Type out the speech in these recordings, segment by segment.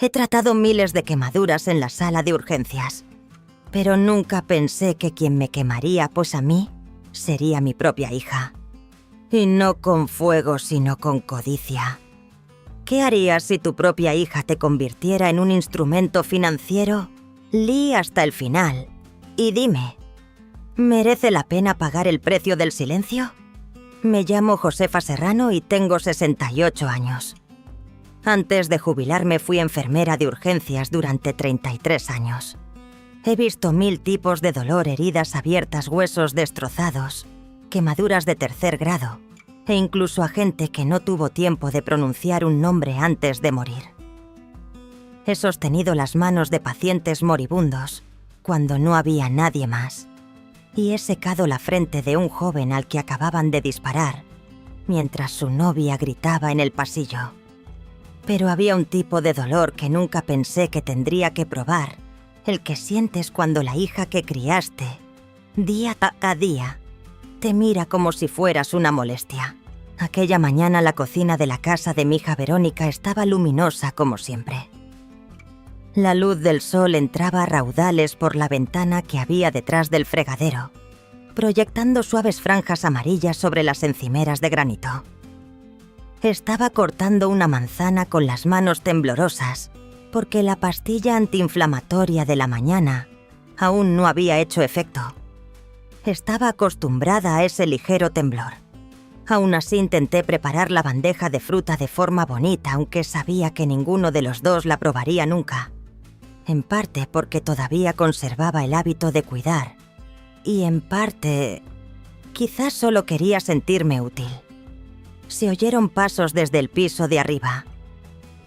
He tratado miles de quemaduras en la sala de urgencias, pero nunca pensé que quien me quemaría, pues a mí, sería mi propia hija. Y no con fuego, sino con codicia. ¿Qué harías si tu propia hija te convirtiera en un instrumento financiero? Lee hasta el final. Y dime, ¿merece la pena pagar el precio del silencio? Me llamo Josefa Serrano y tengo 68 años. Antes de jubilarme fui enfermera de urgencias durante 33 años. He visto 1000 tipos de dolor, heridas abiertas, huesos destrozados, quemaduras de 3er grado, e incluso a gente que no tuvo tiempo de pronunciar un nombre antes de morir. He sostenido las manos de pacientes moribundos cuando no había nadie más, y he secado la frente de un joven al que acababan de disparar, mientras su novia gritaba en el pasillo. Pero había un tipo de dolor que nunca pensé que tendría que probar, el que sientes cuando la hija que criaste, día a día, te mira como si fueras una molestia. Aquella mañana la cocina de la casa de mi hija Verónica estaba luminosa como siempre. La luz del sol entraba a raudales por la ventana que había detrás del fregadero, proyectando suaves franjas amarillas sobre las encimeras de granito. Estaba cortando una manzana con las manos temblorosas, porque la pastilla antiinflamatoria de la mañana aún no había hecho efecto. Estaba acostumbrada a ese ligero temblor. Aún así intenté preparar la bandeja de fruta de forma bonita, aunque sabía que ninguno de los dos la probaría nunca. En parte porque todavía conservaba el hábito de cuidar, y en parte, quizás solo quería sentirme útil. Se oyeron pasos desde el piso de arriba.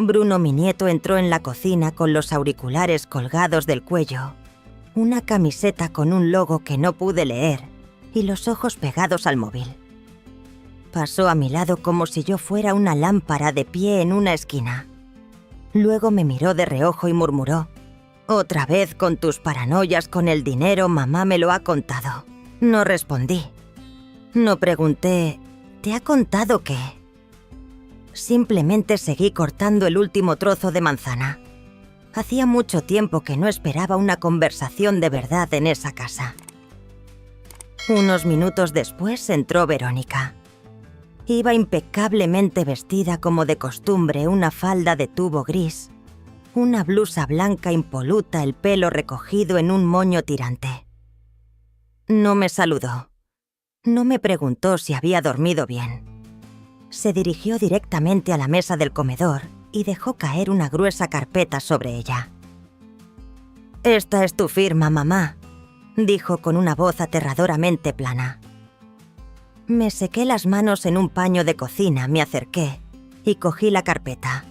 Bruno, mi nieto, entró en la cocina con los auriculares colgados del cuello, una camiseta con un logo que no pude leer y los ojos pegados al móvil. Pasó a mi lado como si yo fuera una lámpara de pie en una esquina. Luego me miró de reojo y murmuró: «Otra vez con tus paranoias con el dinero, mamá me lo ha contado». No respondí. No pregunté: «¿Te ha contado qué?». Simplemente seguí cortando el último trozo de manzana. Hacía mucho tiempo que no esperaba una conversación de verdad en esa casa. Unos minutos después entró Verónica. Iba impecablemente vestida como de costumbre, una falda de tubo gris, una blusa blanca impoluta, el pelo recogido en un moño tirante. No me saludó. No me preguntó si había dormido bien. Se dirigió directamente a la mesa del comedor y dejó caer una gruesa carpeta sobre ella. «Esta es tu firma, mamá», dijo con una voz aterradoramente plana. Me sequé las manos en un paño de cocina, me acerqué y cogí la carpeta.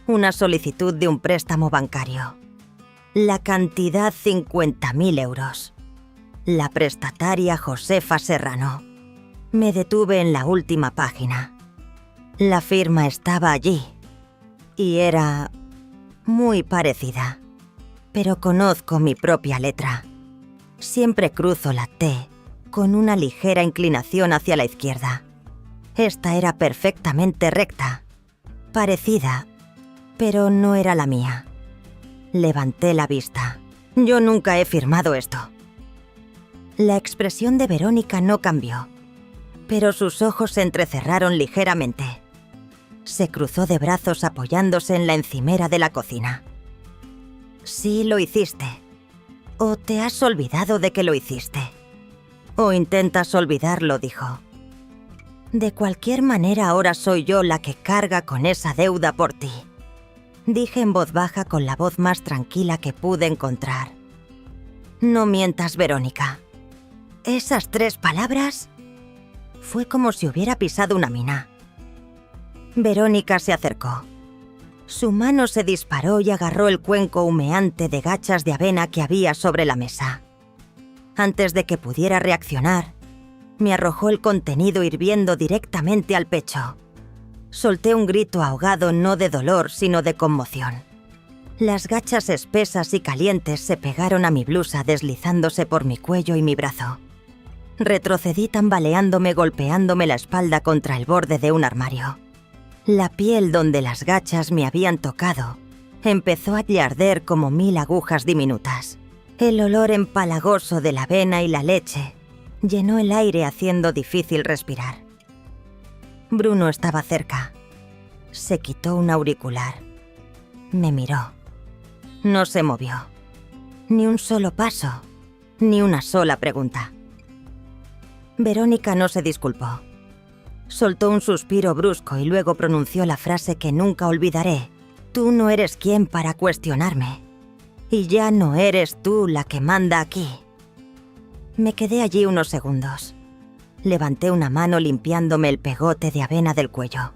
Una solicitud de un préstamo bancario. La cantidad 50.000 euros. La prestataria Josefa Serrano. Me detuve en la última página. La firma estaba allí y era muy parecida. Pero conozco mi propia letra. Siempre cruzo la T con una ligera inclinación hacia la izquierda. Esta era perfectamente recta, parecida, pero no era la mía. Levanté la vista. Yo nunca he firmado esto. La expresión de Verónica no cambió, pero sus ojos se entrecerraron ligeramente. Se cruzó de brazos apoyándose en la encimera de la cocina. Sí, lo hiciste. ¿O te has olvidado de que lo hiciste? «O intentas olvidarlo», dijo. «De cualquier manera, ahora soy yo la que carga con esa deuda por ti», dije en voz baja con la voz más tranquila que pude encontrar. «No mientas, Verónica». Esas 3 palabras fue como si hubiera pisado una mina. Verónica se acercó. Su mano se disparó y agarró el cuenco humeante de gachas de avena que había sobre la mesa. Antes de que pudiera reaccionar, me arrojó el contenido hirviendo directamente al pecho. Solté un grito ahogado, no de dolor, sino de conmoción. Las gachas espesas y calientes se pegaron a mi blusa, deslizándose por mi cuello y mi brazo. Retrocedí tambaleándome, golpeándome la espalda contra el borde de un armario. La piel donde las gachas me habían tocado Empezó a arder como 1000 agujas diminutas. El olor empalagoso de la avena y la leche llenó el aire haciendo difícil respirar. Bruno estaba cerca. Se quitó un auricular. Me miró. No se movió. Ni un solo paso, ni una sola pregunta. Verónica no se disculpó. Soltó un suspiro brusco y luego pronunció la frase que nunca olvidaré. Tú no eres quien para cuestionarme. Y ya no eres tú la que manda aquí. Me quedé allí unos segundos. Levanté una mano limpiándome el pegote de avena del cuello.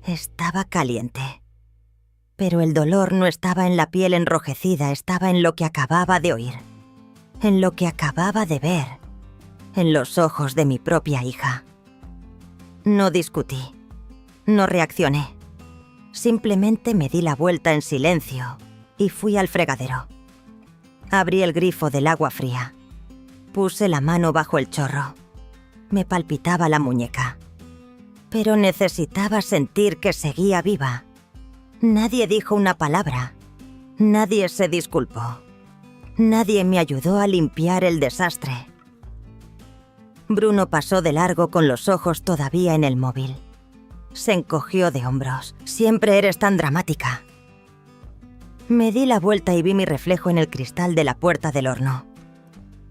Estaba caliente. Pero el dolor no estaba en la piel enrojecida, estaba en lo que acababa de oír. En lo que acababa de ver. En los ojos de mi propia hija. No discutí. No reaccioné. Simplemente me di la vuelta en silencio y fui al fregadero. Abrí el grifo del agua fría. Puse la mano bajo el chorro. Me palpitaba la muñeca. Pero necesitaba sentir que seguía viva. Nadie dijo una palabra. Nadie se disculpó. Nadie me ayudó a limpiar el desastre. Bruno pasó de largo con los ojos todavía en el móvil. Se encogió de hombros. Siempre eres tan dramática. Me di la vuelta y vi mi reflejo en el cristal de la puerta del horno.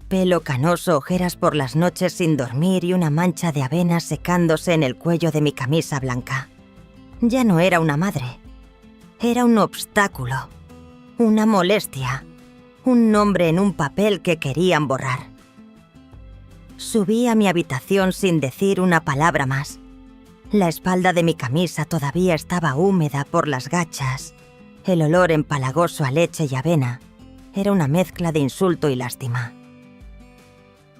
Pelo canoso, ojeras por las noches sin dormir y una mancha de avena secándose en el cuello de mi camisa blanca. Ya no era una madre. Era un obstáculo. Una molestia. Un nombre en un papel que querían borrar. Subí a mi habitación sin decir una palabra más. La espalda de mi camisa todavía estaba húmeda por las gachas. El olor empalagoso a leche y avena era una mezcla de insulto y lástima.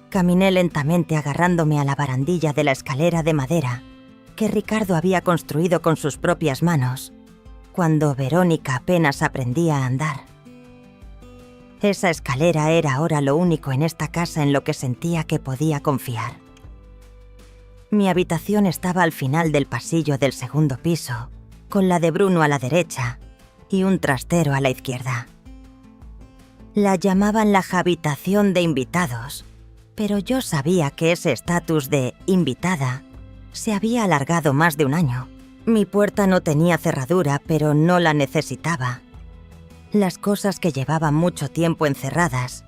Caminé lentamente agarrándome a la barandilla de la escalera de madera que Ricardo había construido con sus propias manos, cuando Verónica apenas aprendía a andar. Esa escalera era ahora lo único en esta casa en lo que sentía que podía confiar. Mi habitación estaba al final del pasillo del segundo piso, con la de Bruno a la derecha y un trastero a la izquierda. La llamaban la habitación de invitados, pero yo sabía que ese estatus de invitada se había alargado más de un año. Mi puerta no tenía cerradura, pero no la necesitaba. Las cosas que llevaban mucho tiempo encerradas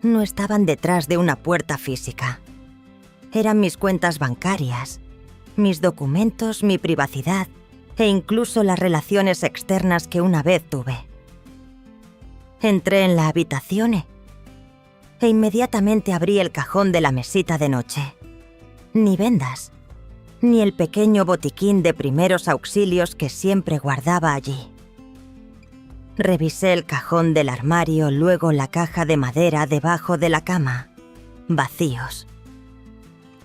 no estaban detrás de una puerta física. Eran mis cuentas bancarias, mis documentos, mi privacidad e incluso las relaciones externas que una vez tuve. Entré en la habitación e inmediatamente abrí el cajón de la mesita de noche. Ni vendas, ni el pequeño botiquín de primeros auxilios que siempre guardaba allí. Revisé el cajón del armario, luego la caja de madera debajo de la cama. Vacíos.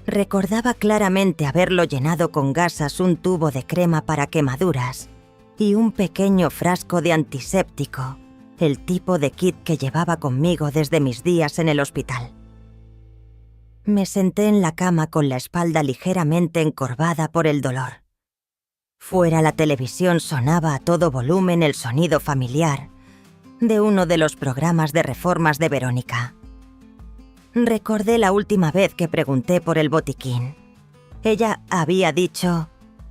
Recordaba claramente haberlo llenado con gasas un tubo de crema para quemaduras y un pequeño frasco de antiséptico, el tipo de kit que llevaba conmigo desde mis días en el hospital. Me senté en la cama con la espalda ligeramente encorvada por el dolor. Fuera la televisión sonaba a todo volumen el sonido familiar de uno de los programas de reformas de Verónica. Recordé la última vez que pregunté por el botiquín. Ella había dicho: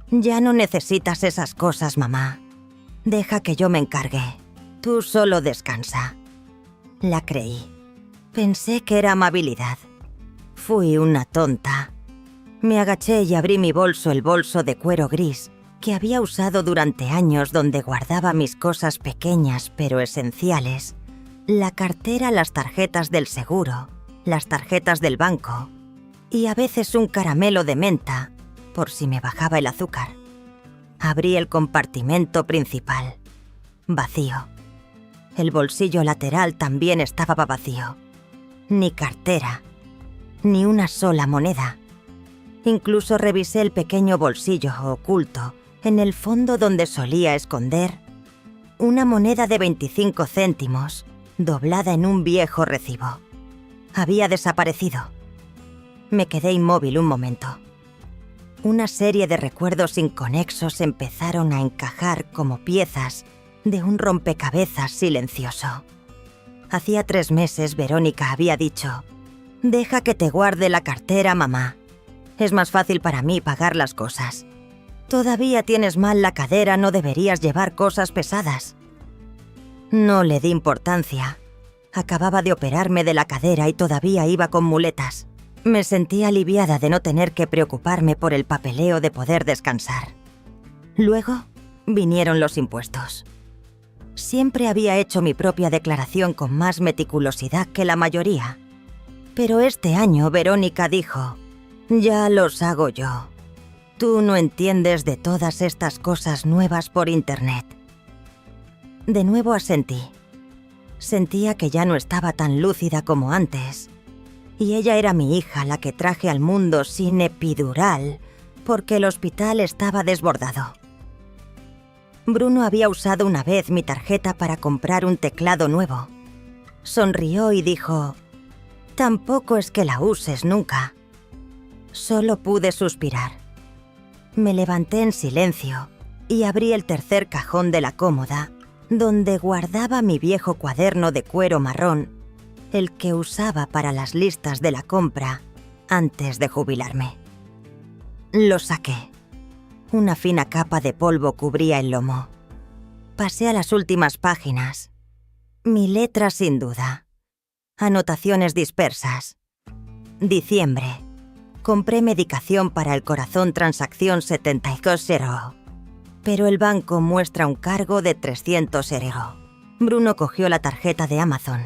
«Ya no necesitas esas cosas, mamá. Deja que yo me encargue. Tú solo descansa». La creí. Pensé que era amabilidad. Fui una tonta. Me agaché y abrí mi bolso, el bolso de cuero gris que había usado durante años, donde guardaba mis cosas pequeñas pero esenciales, la cartera, las tarjetas del seguro, las tarjetas del banco y a veces un caramelo de menta por si me bajaba el azúcar. Abrí el compartimento principal. Vacío. El bolsillo lateral también estaba vacío. Ni cartera, ni una sola moneda. Incluso revisé el pequeño bolsillo oculto en el fondo donde solía esconder una moneda de 25 céntimos doblada en un viejo recibo. Había desaparecido. Me quedé inmóvil un momento. Una serie de recuerdos inconexos empezaron a encajar como piezas de un rompecabezas silencioso. Hacía 3 meses Verónica había dicho: «Deja que te guarde la cartera, mamá. Es más fácil para mí pagar las cosas. Todavía tienes mal la cadera, no deberías llevar cosas pesadas». No le di importancia. Acababa de operarme de la cadera y todavía iba con muletas. Me sentí aliviada de no tener que preocuparme por el papeleo de poder descansar. Luego vinieron los impuestos. Siempre había hecho mi propia declaración con más meticulosidad que la mayoría. Pero este año Verónica dijo: «Ya los hago yo. Tú no entiendes de todas estas cosas nuevas por internet». De nuevo asentí. Sentía que ya no estaba tan lúcida como antes. Y ella era mi hija, la que traje al mundo sin epidural, porque el hospital estaba desbordado. Bruno había usado una vez mi tarjeta para comprar un teclado nuevo. Sonrió y dijo: «Tampoco es que la uses nunca». Solo pude suspirar. Me levanté en silencio y abrí el tercer cajón de la cómoda, donde guardaba mi viejo cuaderno de cuero marrón, el que usaba para las listas de la compra antes de jubilarme. Lo saqué. Una fina capa de polvo cubría el lomo. Pasé a las últimas páginas. Mi letra sin duda. Anotaciones dispersas. Diciembre. Compré medicación para el corazón, transacción 72 €. Pero el banco muestra un cargo de 300 €. Bruno cogió la tarjeta de Amazon.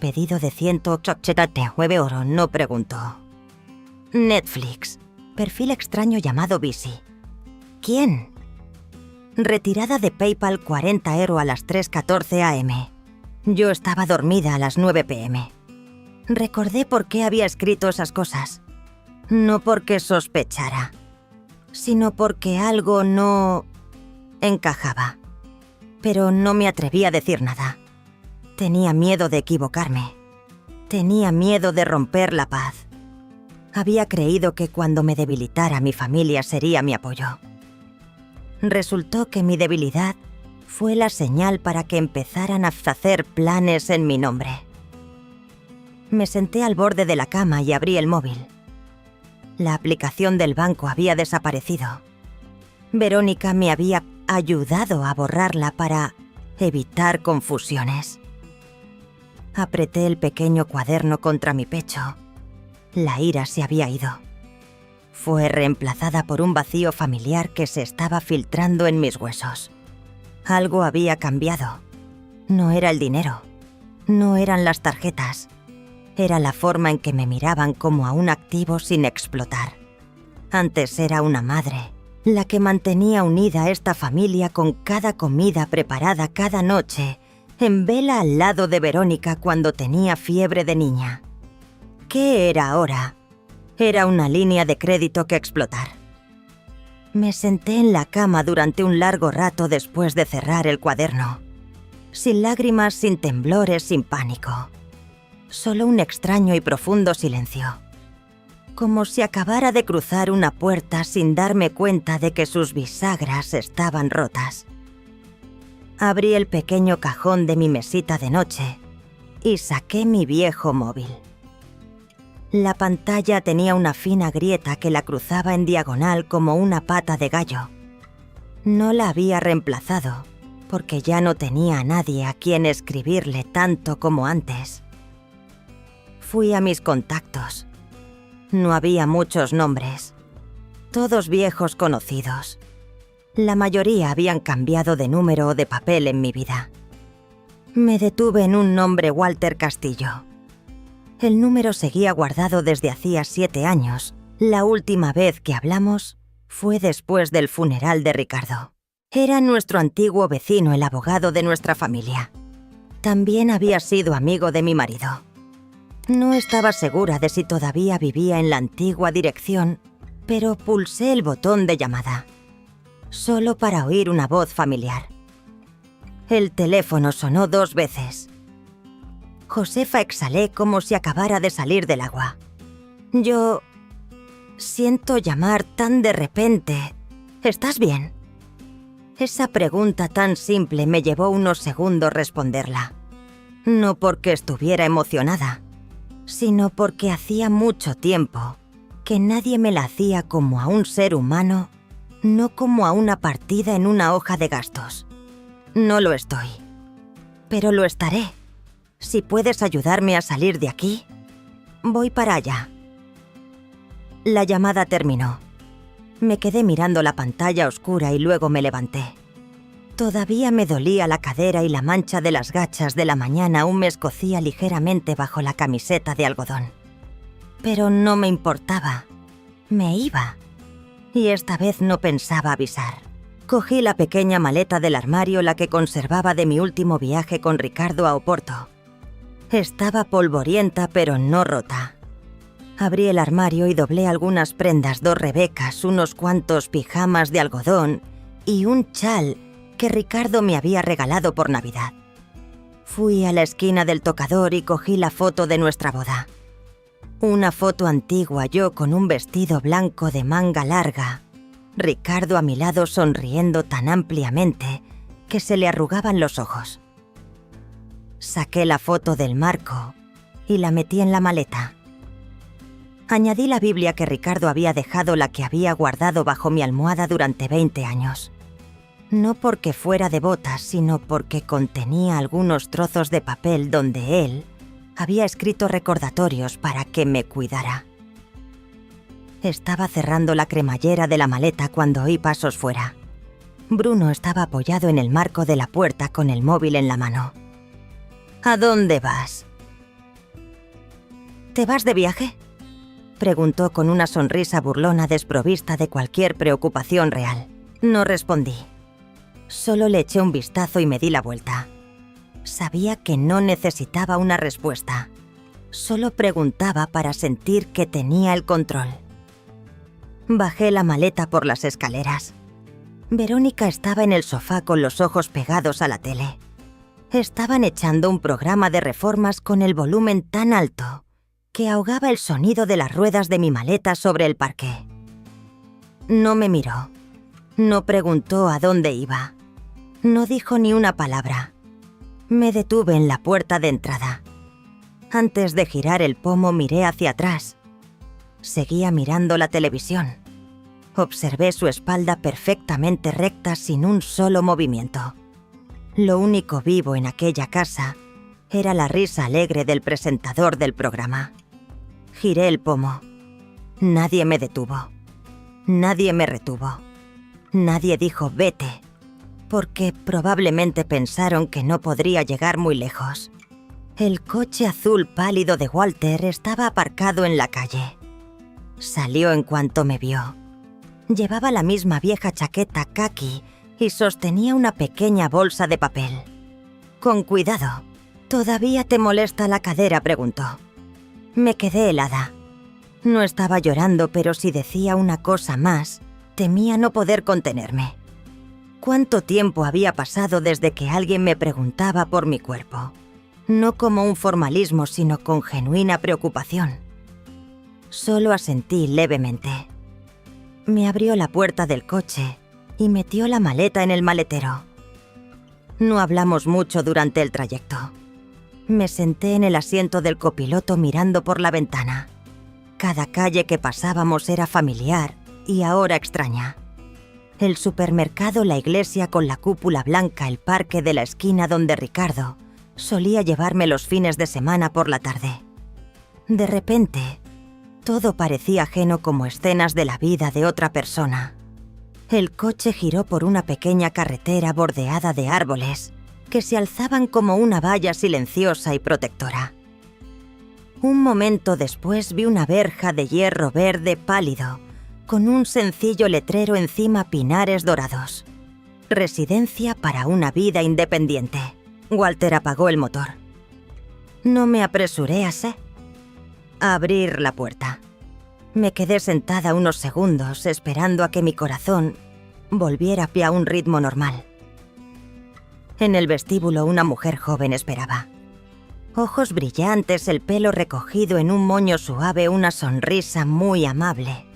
Pedido de 189 €, no preguntó. Netflix. Perfil extraño llamado Busy. ¿Quién? Retirada de PayPal 40 € a las 3:14 am. Yo estaba dormida a las 9 p.m. Recordé por qué había escrito esas cosas. No porque sospechara, sino porque algo no encajaba. Pero no me atreví a decir nada. Tenía miedo de equivocarme. Tenía miedo de romper la paz. Había creído que cuando me debilitara mi familia sería mi apoyo. Resultó que mi debilidad fue la señal para que empezaran a hacer planes en mi nombre. Me senté al borde de la cama y abrí el móvil. La aplicación del banco había desaparecido. Verónica me había ayudado a borrarla para evitar confusiones. Apreté el pequeño cuaderno contra mi pecho. La ira se había ido. Fue reemplazada por un vacío familiar que se estaba filtrando en mis huesos. Algo había cambiado. No era el dinero. No eran las tarjetas. Era la forma en que me miraban como a un activo sin explotar. Antes era una madre, la que mantenía unida a esta familia con cada comida preparada cada noche, en vela al lado de Verónica cuando tenía fiebre de niña. ¿Qué era ahora? Era una línea de crédito que explotar. Me senté en la cama durante un largo rato después de cerrar el cuaderno. Sin lágrimas, sin temblores, sin pánico. Solo un extraño y profundo silencio. Como si acabara de cruzar una puerta sin darme cuenta de que sus bisagras estaban rotas. Abrí el pequeño cajón de mi mesita de noche y saqué mi viejo móvil. La pantalla tenía una fina grieta que la cruzaba en diagonal como una pata de gallo. No la había reemplazado, porque ya no tenía a nadie a quien escribirle tanto como antes. Fui a mis contactos. No había muchos nombres, todos viejos conocidos. La mayoría habían cambiado de número o de papel en mi vida. Me detuve en un nombre: Walter Castillo. El número seguía guardado desde hacía 7 años. La última vez que hablamos fue después del funeral de Ricardo. Era nuestro antiguo vecino, el abogado de nuestra familia. También había sido amigo de mi marido. No estaba segura de si todavía vivía en la antigua dirección, pero pulsé el botón de llamada, solo para oír una voz familiar. El teléfono sonó 2 veces. Josefa, exhalé como si acabara de salir del agua. Yo siento llamar tan de repente. ¿Estás bien? Esa pregunta tan simple me llevó unos segundos responderla. No porque estuviera emocionada, sino porque hacía mucho tiempo que nadie me la hacía como a un ser humano, no como a una partida en una hoja de gastos. No lo estoy, pero lo estaré. Si puedes ayudarme a salir de aquí, voy para allá. La llamada terminó. Me quedé mirando la pantalla oscura y luego me levanté. Todavía me dolía la cadera y la mancha de las gachas de la mañana aún me escocía ligeramente bajo la camiseta de algodón. Pero no me importaba. Me iba. Y esta vez no pensaba avisar. Cogí la pequeña maleta del armario, la que conservaba de mi último viaje con Ricardo a Oporto. Estaba polvorienta pero no rota. Abrí el armario y doblé algunas prendas, 2 rebecas, unos cuantos pijamas de algodón y un chal que Ricardo me había regalado por Navidad. Fui a la esquina del tocador y cogí la foto de nuestra boda. Una foto antigua, yo con un vestido blanco de manga larga, Ricardo a mi lado sonriendo tan ampliamente que se le arrugaban los ojos. Saqué la foto del marco y la metí en la maleta. Añadí la Biblia que Ricardo había dejado, la que había guardado bajo mi almohada durante 20 años. No porque fuera devota, sino porque contenía algunos trozos de papel donde él había escrito recordatorios para que me cuidara. Estaba cerrando la cremallera de la maleta cuando oí pasos fuera. Bruno estaba apoyado en el marco de la puerta con el móvil en la mano. ¿A dónde vas? ¿Te vas de viaje?, preguntó con una sonrisa burlona desprovista de cualquier preocupación real. No respondí. Solo le eché un vistazo y me di la vuelta. Sabía que no necesitaba una respuesta. Solo preguntaba para sentir que tenía el control. Bajé la maleta por las escaleras. Verónica estaba en el sofá con los ojos pegados a la tele. Estaban echando un programa de reformas con el volumen tan alto que ahogaba el sonido de las ruedas de mi maleta sobre el parqué. No me miró. No preguntó a dónde iba. No dijo ni una palabra. Me detuve en la puerta de entrada. Antes de girar el pomo miré hacia atrás. Seguía mirando la televisión. Observé su espalda perfectamente recta sin un solo movimiento. Lo único vivo en aquella casa era la risa alegre del presentador del programa. Giré el pomo. Nadie me detuvo. Nadie me retuvo. Nadie dijo vete, porque probablemente pensaron que no podría llegar muy lejos. El coche azul pálido de Walter estaba aparcado en la calle. Salió en cuanto me vio. Llevaba la misma vieja chaqueta caqui y sostenía una pequeña bolsa de papel. Con cuidado. ¿Todavía te molesta la cadera?, preguntó. Me quedé helada. No estaba llorando, pero si decía una cosa más, temía no poder contenerme. ¿Cuánto tiempo había pasado desde que alguien me preguntaba por mi cuerpo? No como un formalismo, sino con genuina preocupación. Solo asentí levemente. Me abrió la puerta del coche y metió la maleta en el maletero. No hablamos mucho durante el trayecto. Me senté en el asiento del copiloto mirando por la ventana. Cada calle que pasábamos era familiar y ahora extraña. El supermercado, la iglesia con la cúpula blanca, el parque de la esquina donde Ricardo solía llevarme los fines de semana por la tarde. De repente, todo parecía ajeno, como escenas de la vida de otra persona. El coche giró por una pequeña carretera bordeada de árboles que se alzaban como una valla silenciosa y protectora. Un momento después vi una verja de hierro verde pálido, con un sencillo letrero encima, pinares dorados. Residencia para una vida independiente. Walter apagó el motor. No me apresuré a abrir la puerta. Me quedé sentada unos segundos esperando a que mi corazón volviera a un ritmo normal. En el vestíbulo una mujer joven esperaba. Ojos brillantes, el pelo recogido en un moño suave, una sonrisa muy amable.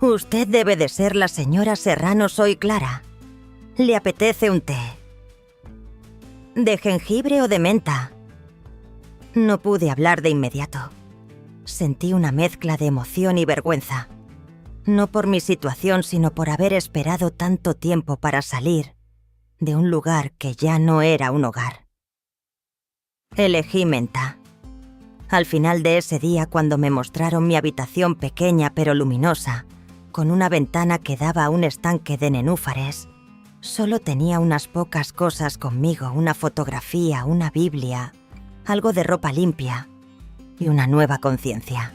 «Usted debe de ser la señora Serrano, soy Clara». ¿Le apetece un té? ¿De jengibre o de menta? No pude hablar de inmediato. Sentí una mezcla de emoción y vergüenza. No por mi situación, sino por haber esperado tanto tiempo para salir de un lugar que ya no era un hogar. Elegí menta. Al final de ese día, cuando me mostraron mi habitación pequeña pero luminosa, con una ventana que daba a un estanque de nenúfares, solo tenía unas pocas cosas conmigo: una fotografía, una Biblia, algo de ropa limpia y una nueva conciencia.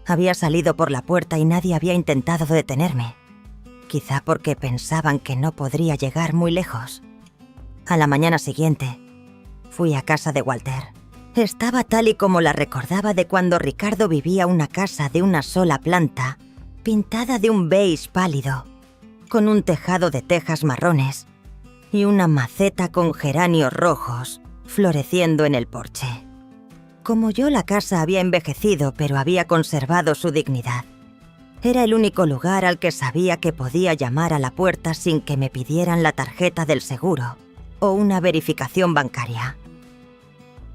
Había salido por la puerta y nadie había intentado detenerme, quizá porque pensaban que no podría llegar muy lejos. A la mañana siguiente, fui a casa de Walter. Estaba tal y como la recordaba de cuando Ricardo vivía una casa de una sola planta, pintada de un beige pálido, con un tejado de tejas marrones y una maceta con geranios rojos floreciendo en el porche. Como yo, la casa había envejecido, pero había conservado su dignidad. Era el único lugar al que sabía que podía llamar a la puerta sin que me pidieran la tarjeta del seguro o una verificación bancaria.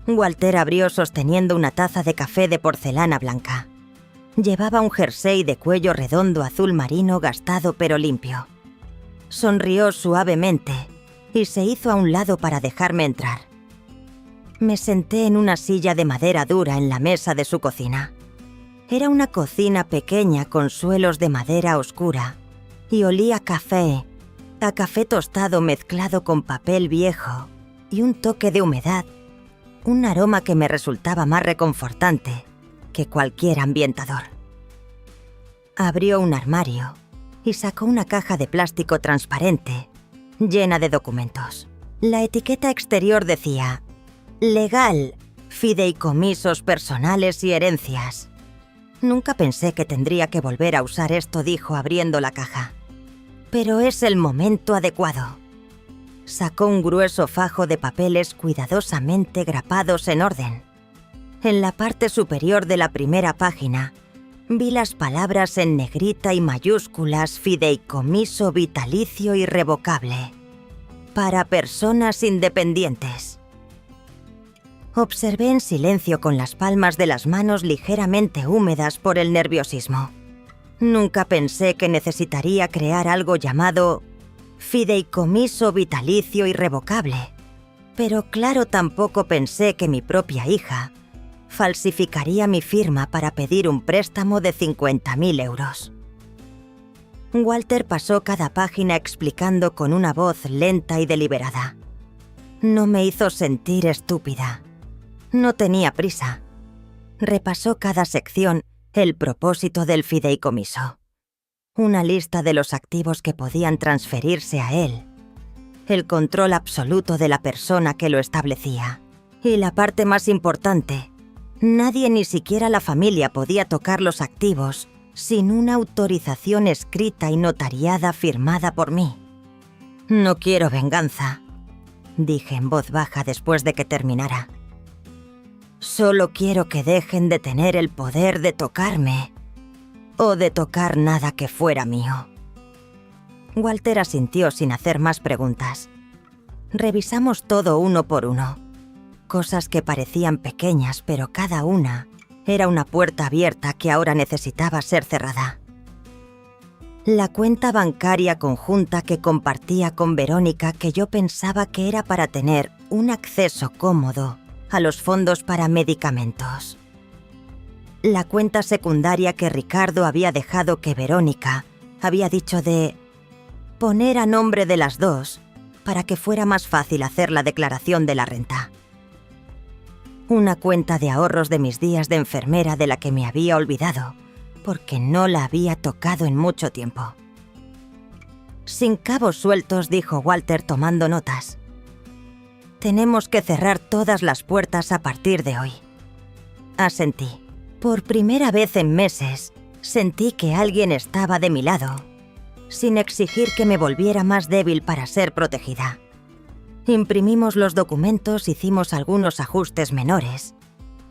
Walter abrió sosteniendo una taza de café de porcelana blanca. Llevaba un jersey de cuello redondo azul marino gastado pero limpio. Sonrió suavemente y se hizo a un lado para dejarme entrar. Me senté en una silla de madera dura en la mesa de su cocina. Era una cocina pequeña con suelos de madera oscura y olía a café tostado mezclado con papel viejo y un toque de humedad, un aroma que me resultaba más reconfortante que cualquier ambientador. Abrió un armario y sacó una caja de plástico transparente llena de documentos. La etiqueta exterior decía: legal, fideicomisos personales y herencias. Nunca pensé que tendría que volver a usar esto, dijo abriendo la caja. Pero es el momento adecuado. Sacó un grueso fajo de papeles cuidadosamente grapados en orden. En la parte superior de la primera página, vi las palabras en negrita y mayúsculas: fideicomiso vitalicio irrevocable, para personas independientes. Observé en silencio con las palmas de las manos ligeramente húmedas por el nerviosismo. Nunca pensé que necesitaría crear algo llamado fideicomiso vitalicio irrevocable, pero claro, tampoco pensé que mi propia hija falsificaría mi firma para pedir un préstamo de 50.000 euros. Walter pasó cada página explicando con una voz lenta y deliberada. No me hizo sentir estúpida. No tenía prisa. Repasó cada sección: el propósito del fideicomiso, una lista de los activos que podían transferirse a él, el control absoluto de la persona que lo establecía. Y la parte más importante: nadie, ni siquiera la familia, podía tocar los activos sin una autorización escrita y notariada firmada por mí. No quiero venganza, dije en voz baja después de que terminara. Solo quiero que dejen de tener el poder de tocarme o de tocar nada que fuera mío. Walter asintió sin hacer más preguntas. Revisamos todo uno por uno. Cosas que parecían pequeñas, pero cada una era una puerta abierta que ahora necesitaba ser cerrada. La cuenta bancaria conjunta que compartía con Verónica, que yo pensaba que era para tener un acceso cómodo a los fondos para medicamentos. La cuenta secundaria que Ricardo había dejado, que Verónica había dicho de poner a nombre de las dos para que fuera más fácil hacer la declaración de la renta. Una cuenta de ahorros de mis días de enfermera de la que me había olvidado, porque no la había tocado en mucho tiempo. Sin cabos sueltos, dijo Walter tomando notas. Tenemos que cerrar todas las puertas a partir de hoy. Asentí. Por primera vez en meses, sentí que alguien estaba de mi lado, sin exigir que me volviera más débil para ser protegida. Imprimimos los documentos, hicimos algunos ajustes menores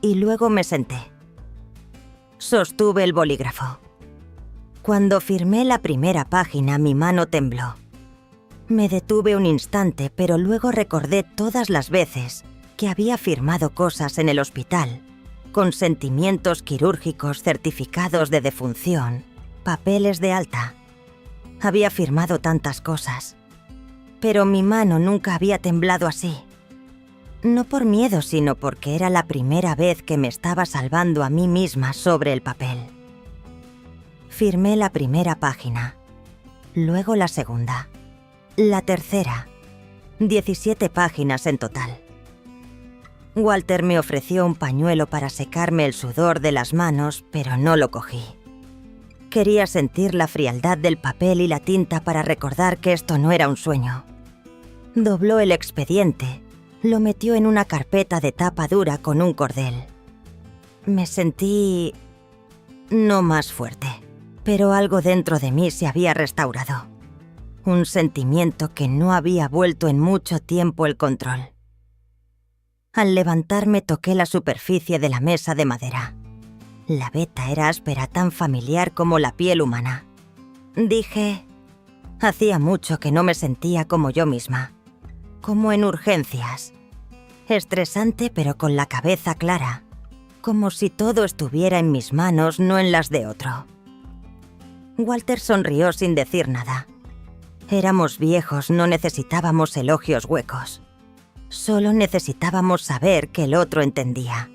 y luego me senté. Sostuve el bolígrafo. Cuando firmé la primera página, mi mano tembló. Me detuve un instante, pero luego recordé todas las veces que había firmado cosas en el hospital, consentimientos quirúrgicos, certificados de defunción, papeles de alta. Había firmado tantas cosas, pero mi mano nunca había temblado así. No por miedo, sino porque era la primera vez que me estaba salvando a mí misma sobre el papel. Firmé la primera página, luego la segunda, la tercera, 17 páginas en total. Walter me ofreció un pañuelo para secarme el sudor de las manos, pero no lo cogí. Quería sentir la frialdad del papel y la tinta para recordar que esto no era un sueño. Dobló el expediente, lo metió en una carpeta de tapa dura con un cordel. Me sentí no más fuerte, pero algo dentro de mí se había restaurado. Un sentimiento que no había vuelto en mucho tiempo el control. Al levantarme toqué la superficie de la mesa de madera. La veta era áspera, tan familiar como la piel humana. Dije, hacía mucho que no me sentía como yo misma, como en urgencias. Estresante, pero con la cabeza clara, como si todo estuviera en mis manos, no en las de otro. Walter sonrió sin decir nada. Éramos viejos, no necesitábamos elogios huecos. Solo necesitábamos saber que el otro entendía.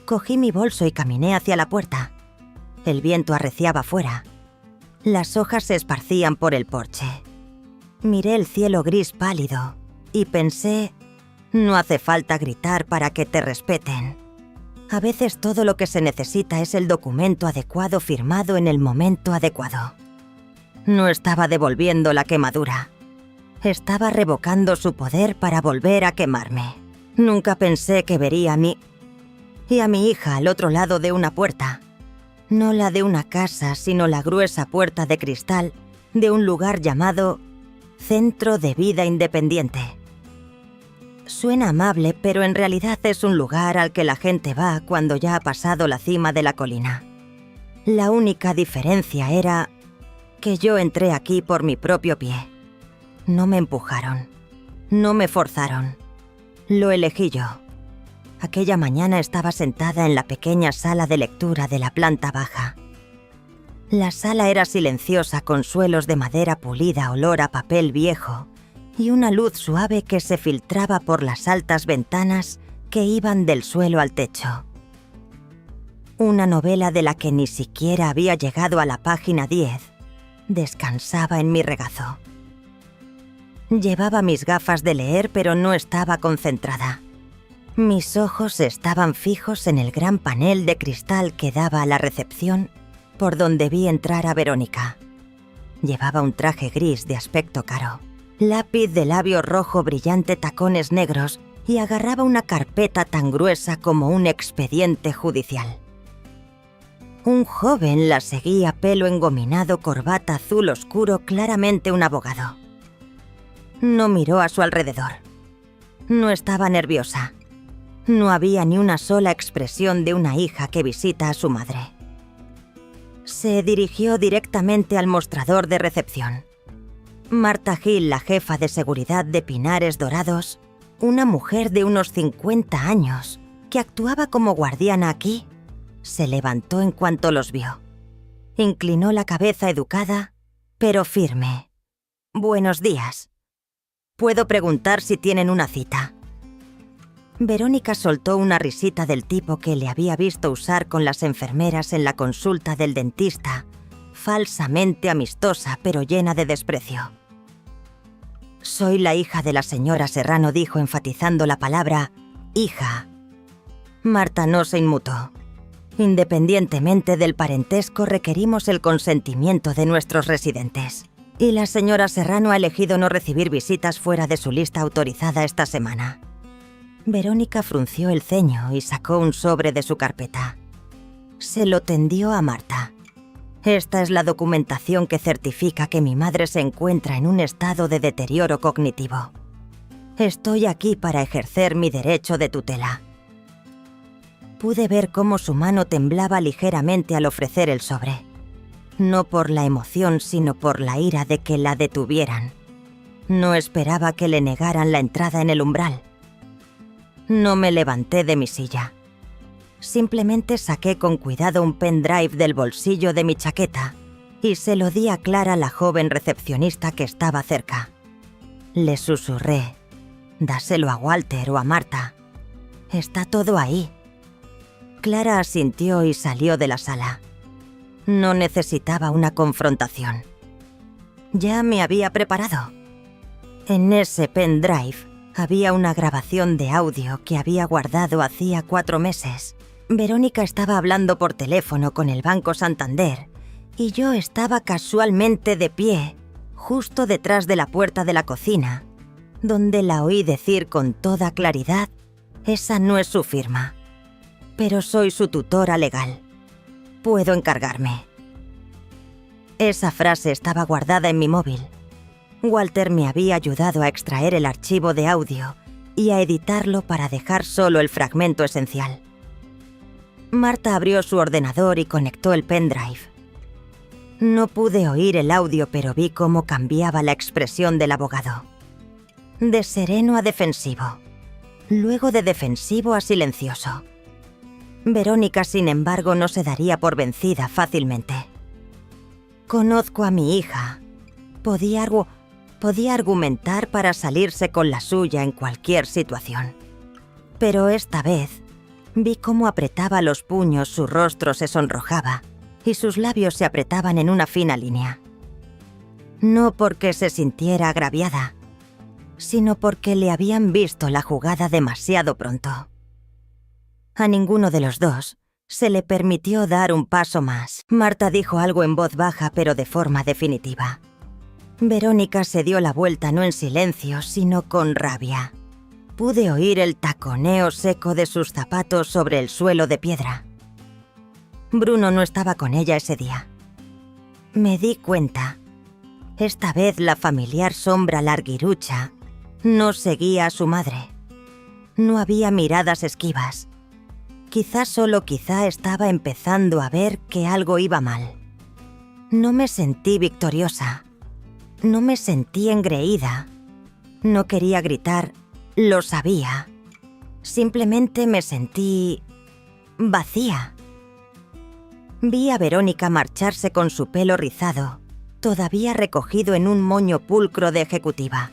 Cogí mi bolso y caminé hacia la puerta. El viento arreciaba fuera. Las hojas se esparcían por el porche. Miré el cielo gris pálido y pensé, no hace falta gritar para que te respeten. A veces todo lo que se necesita es el documento adecuado firmado en el momento adecuado. No estaba devolviendo la quemadura. Estaba revocando su poder para volver a quemarme. Nunca pensé que vería a mí y a mi hija al otro lado de una puerta. No la de una casa, sino la gruesa puerta de cristal de un lugar llamado Centro de Vida Independiente. Suena amable, pero en realidad es un lugar al que la gente va cuando ya ha pasado la cima de la colina. La única diferencia era que yo entré aquí por mi propio pie. No me empujaron, no me forzaron. Lo elegí yo. Aquella mañana estaba sentada en la pequeña sala de lectura de la planta baja. La sala era silenciosa, con suelos de madera pulida, olor a papel viejo y una luz suave que se filtraba por las altas ventanas que iban del suelo al techo. Una novela de la que ni siquiera había llegado a la página 10 descansaba en mi regazo. Llevaba mis gafas de leer, pero no estaba concentrada. Mis ojos estaban fijos en el gran panel de cristal que daba a la recepción, por donde vi entrar a Verónica. Llevaba un traje gris de aspecto caro, lápiz de labio rojo brillante, tacones negros, y agarraba una carpeta tan gruesa como un expediente judicial. Un joven la seguía, pelo engominado, corbata azul oscuro, claramente un abogado. No miró a su alrededor. No estaba nerviosa. No había ni una sola expresión de una hija que visita a su madre. Se dirigió directamente al mostrador de recepción. Marta Gil, la jefa de seguridad de Pinares Dorados, una mujer de unos 50 años, que actuaba como guardiana aquí, se levantó en cuanto los vio. Inclinó la cabeza educada, pero firme. «Buenos días. ¿Puedo preguntar si tienen una cita?» Verónica soltó una risita del tipo que le había visto usar con las enfermeras en la consulta del dentista, falsamente amistosa pero llena de desprecio. «Soy la hija de la señora Serrano», dijo, enfatizando la palabra hija. Marta no se inmutó. Independientemente del parentesco, requerimos el consentimiento de nuestros residentes. Y la señora Serrano ha elegido no recibir visitas fuera de su lista autorizada esta semana. Verónica frunció el ceño y sacó un sobre de su carpeta. Se lo tendió a Marta. «Esta es la documentación que certifica que mi madre se encuentra en un estado de deterioro cognitivo. Estoy aquí para ejercer mi derecho de tutela». Pude ver cómo su mano temblaba ligeramente al ofrecer el sobre. No por la emoción, sino por la ira de que la detuvieran. No esperaba que le negaran la entrada en el umbral. No me levanté de mi silla. Simplemente saqué con cuidado un pendrive del bolsillo de mi chaqueta y se lo di a Clara, la joven recepcionista que estaba cerca. Le susurré: «Dáselo a Walter o a Marta. Está todo ahí». Clara asintió y salió de la sala. No necesitaba una confrontación. Ya me había preparado. En ese pendrive había una grabación de audio que había guardado hacía 4 meses. Verónica estaba hablando por teléfono con el Banco Santander y yo estaba casualmente de pie, justo detrás de la puerta de la cocina, donde la oí decir con toda claridad: «Esa no es su firma, pero soy su tutora legal. Puedo encargarme». Esa frase estaba guardada en mi móvil. Walter me había ayudado a extraer el archivo de audio y a editarlo para dejar solo el fragmento esencial. Marta abrió su ordenador y conectó el pendrive. No pude oír el audio, pero vi cómo cambiaba la expresión del abogado. De sereno a defensivo, luego de defensivo a silencioso. Verónica, sin embargo, no se daría por vencida fácilmente. Conozco a mi hija. Podía argumentar para salirse con la suya en cualquier situación. Pero esta vez vi cómo apretaba los puños, su rostro se sonrojaba y sus labios se apretaban en una fina línea. No porque se sintiera agraviada, sino porque le habían visto la jugada demasiado pronto. A ninguno de los dos se le permitió dar un paso más. Marta dijo algo en voz baja, pero de forma definitiva. Verónica se dio la vuelta no en silencio, sino con rabia. Pude oír el taconeo seco de sus zapatos sobre el suelo de piedra. Bruno no estaba con ella ese día. Me di cuenta. Esta vez la familiar sombra larguirucha no seguía a su madre. No había miradas esquivas. Quizá, solo quizá, estaba empezando a ver que algo iba mal. No me sentí victoriosa. No me sentí engreída. No quería gritar: «Lo sabía». Simplemente me sentí vacía. Vi a Verónica marcharse con su pelo rizado, todavía recogido en un moño pulcro de ejecutiva.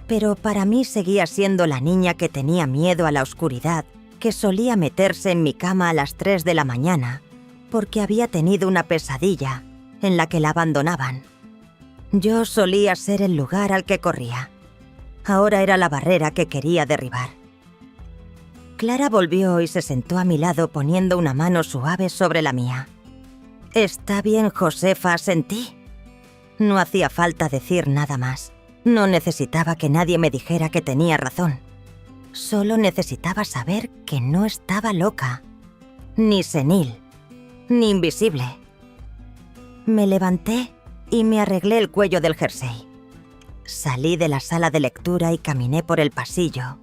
Pero para mí seguía siendo la niña que tenía miedo a la oscuridad, que solía meterse en mi cama a las 3 de la mañana, porque había tenido una pesadilla en la que la abandonaban. Yo solía ser el lugar al que corría. Ahora era la barrera que quería derribar. Clara volvió y se sentó a mi lado poniendo una mano suave sobre la mía. «¿Está bien, Josefa?» asentí. No hacía falta decir nada más. No necesitaba que nadie me dijera que tenía razón. Solo necesitaba saber que no estaba loca, ni senil, ni invisible. Me levanté y me arreglé el cuello del jersey. Salí de la sala de lectura y caminé por el pasillo,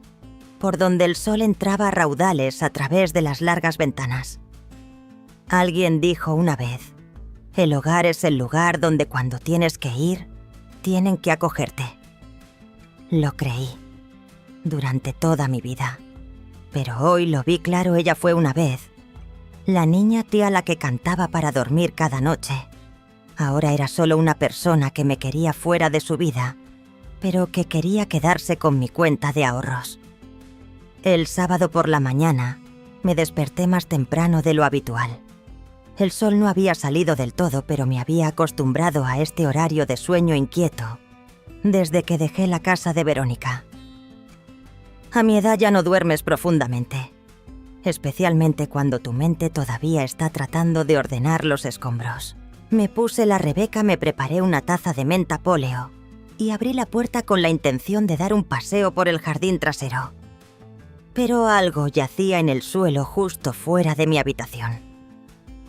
por donde el sol entraba a raudales a través de las largas ventanas. Alguien dijo una vez: «El hogar es el lugar donde cuando tienes que ir, tienen que acogerte». Lo creí durante toda mi vida, pero hoy lo vi claro. Ella fue una vez la niña tía, la que cantaba para dormir cada noche. Ahora era solo una persona que me quería fuera de su vida, pero que quería quedarse con mi cuenta de ahorros. El sábado por la mañana me desperté más temprano de lo habitual. El sol no había salido del todo, pero me había acostumbrado a este horario de sueño inquieto desde que dejé la casa de Verónica. A mi edad ya no duermes profundamente, especialmente cuando tu mente todavía está tratando de ordenar los escombros. Me puse la Rebeca, me preparé una taza de menta póleo y abrí la puerta con la intención de dar un paseo por el jardín trasero. Pero algo yacía en el suelo justo fuera de mi habitación.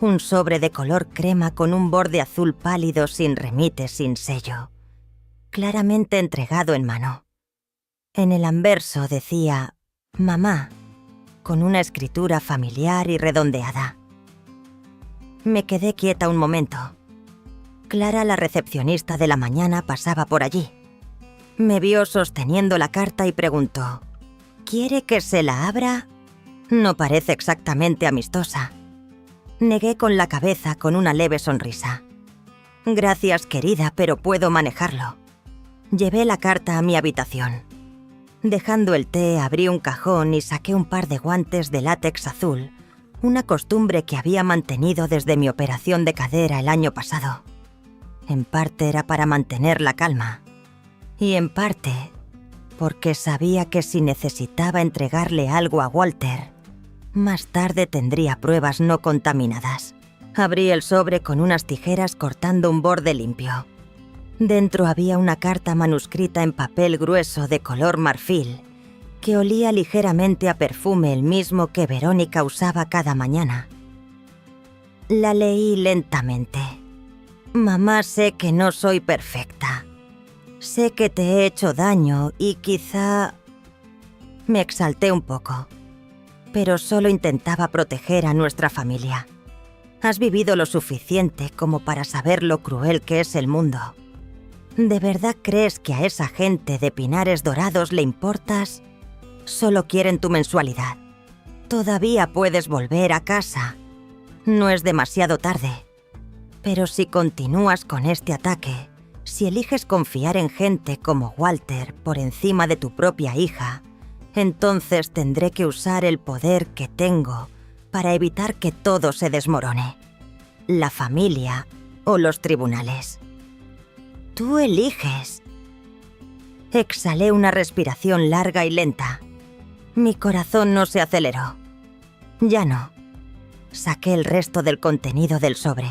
Un sobre de color crema con un borde azul pálido, sin remite, sin sello, claramente entregado en mano. En el anverso decía «Mamá», con una escritura familiar y redondeada. Me quedé quieta un momento. Clara, la recepcionista de la mañana, pasaba por allí. Me vio sosteniendo la carta y preguntó: ¿quiere que se la abra? No parece exactamente amistosa. Negué con la cabeza con una leve sonrisa. Gracias, querida, pero puedo manejarlo. Llevé la carta a mi habitación. Dejando el té, abrí un cajón y saqué un par de guantes de látex azul, una costumbre que había mantenido desde mi operación de cadera el año pasado. En parte era para mantener la calma, y en parte porque sabía que si necesitaba entregarle algo a Walter, más tarde tendría pruebas no contaminadas. Abrí el sobre con unas tijeras cortando un borde limpio. Dentro había una carta manuscrita en papel grueso de color marfil, que olía ligeramente a perfume, el mismo que Verónica usaba cada mañana. La leí lentamente. Mamá, sé que no soy perfecta. Sé que te he hecho daño y quizá... Me exalté un poco, pero solo intentaba proteger a nuestra familia. Has vivido lo suficiente como para saber lo cruel que es el mundo. ¿De verdad crees que a esa gente de Pinares Dorados le importas? Solo quieren tu mensualidad. Todavía puedes volver a casa. No es demasiado tarde. Pero si continúas con este ataque, si eliges confiar en gente como Walter por encima de tu propia hija, entonces tendré que usar el poder que tengo para evitar que todo se desmorone. La familia o los tribunales. Tú eliges. Exhalé una respiración larga y lenta. Mi corazón no se aceleró. Ya no. Saqué el resto del contenido del sobre.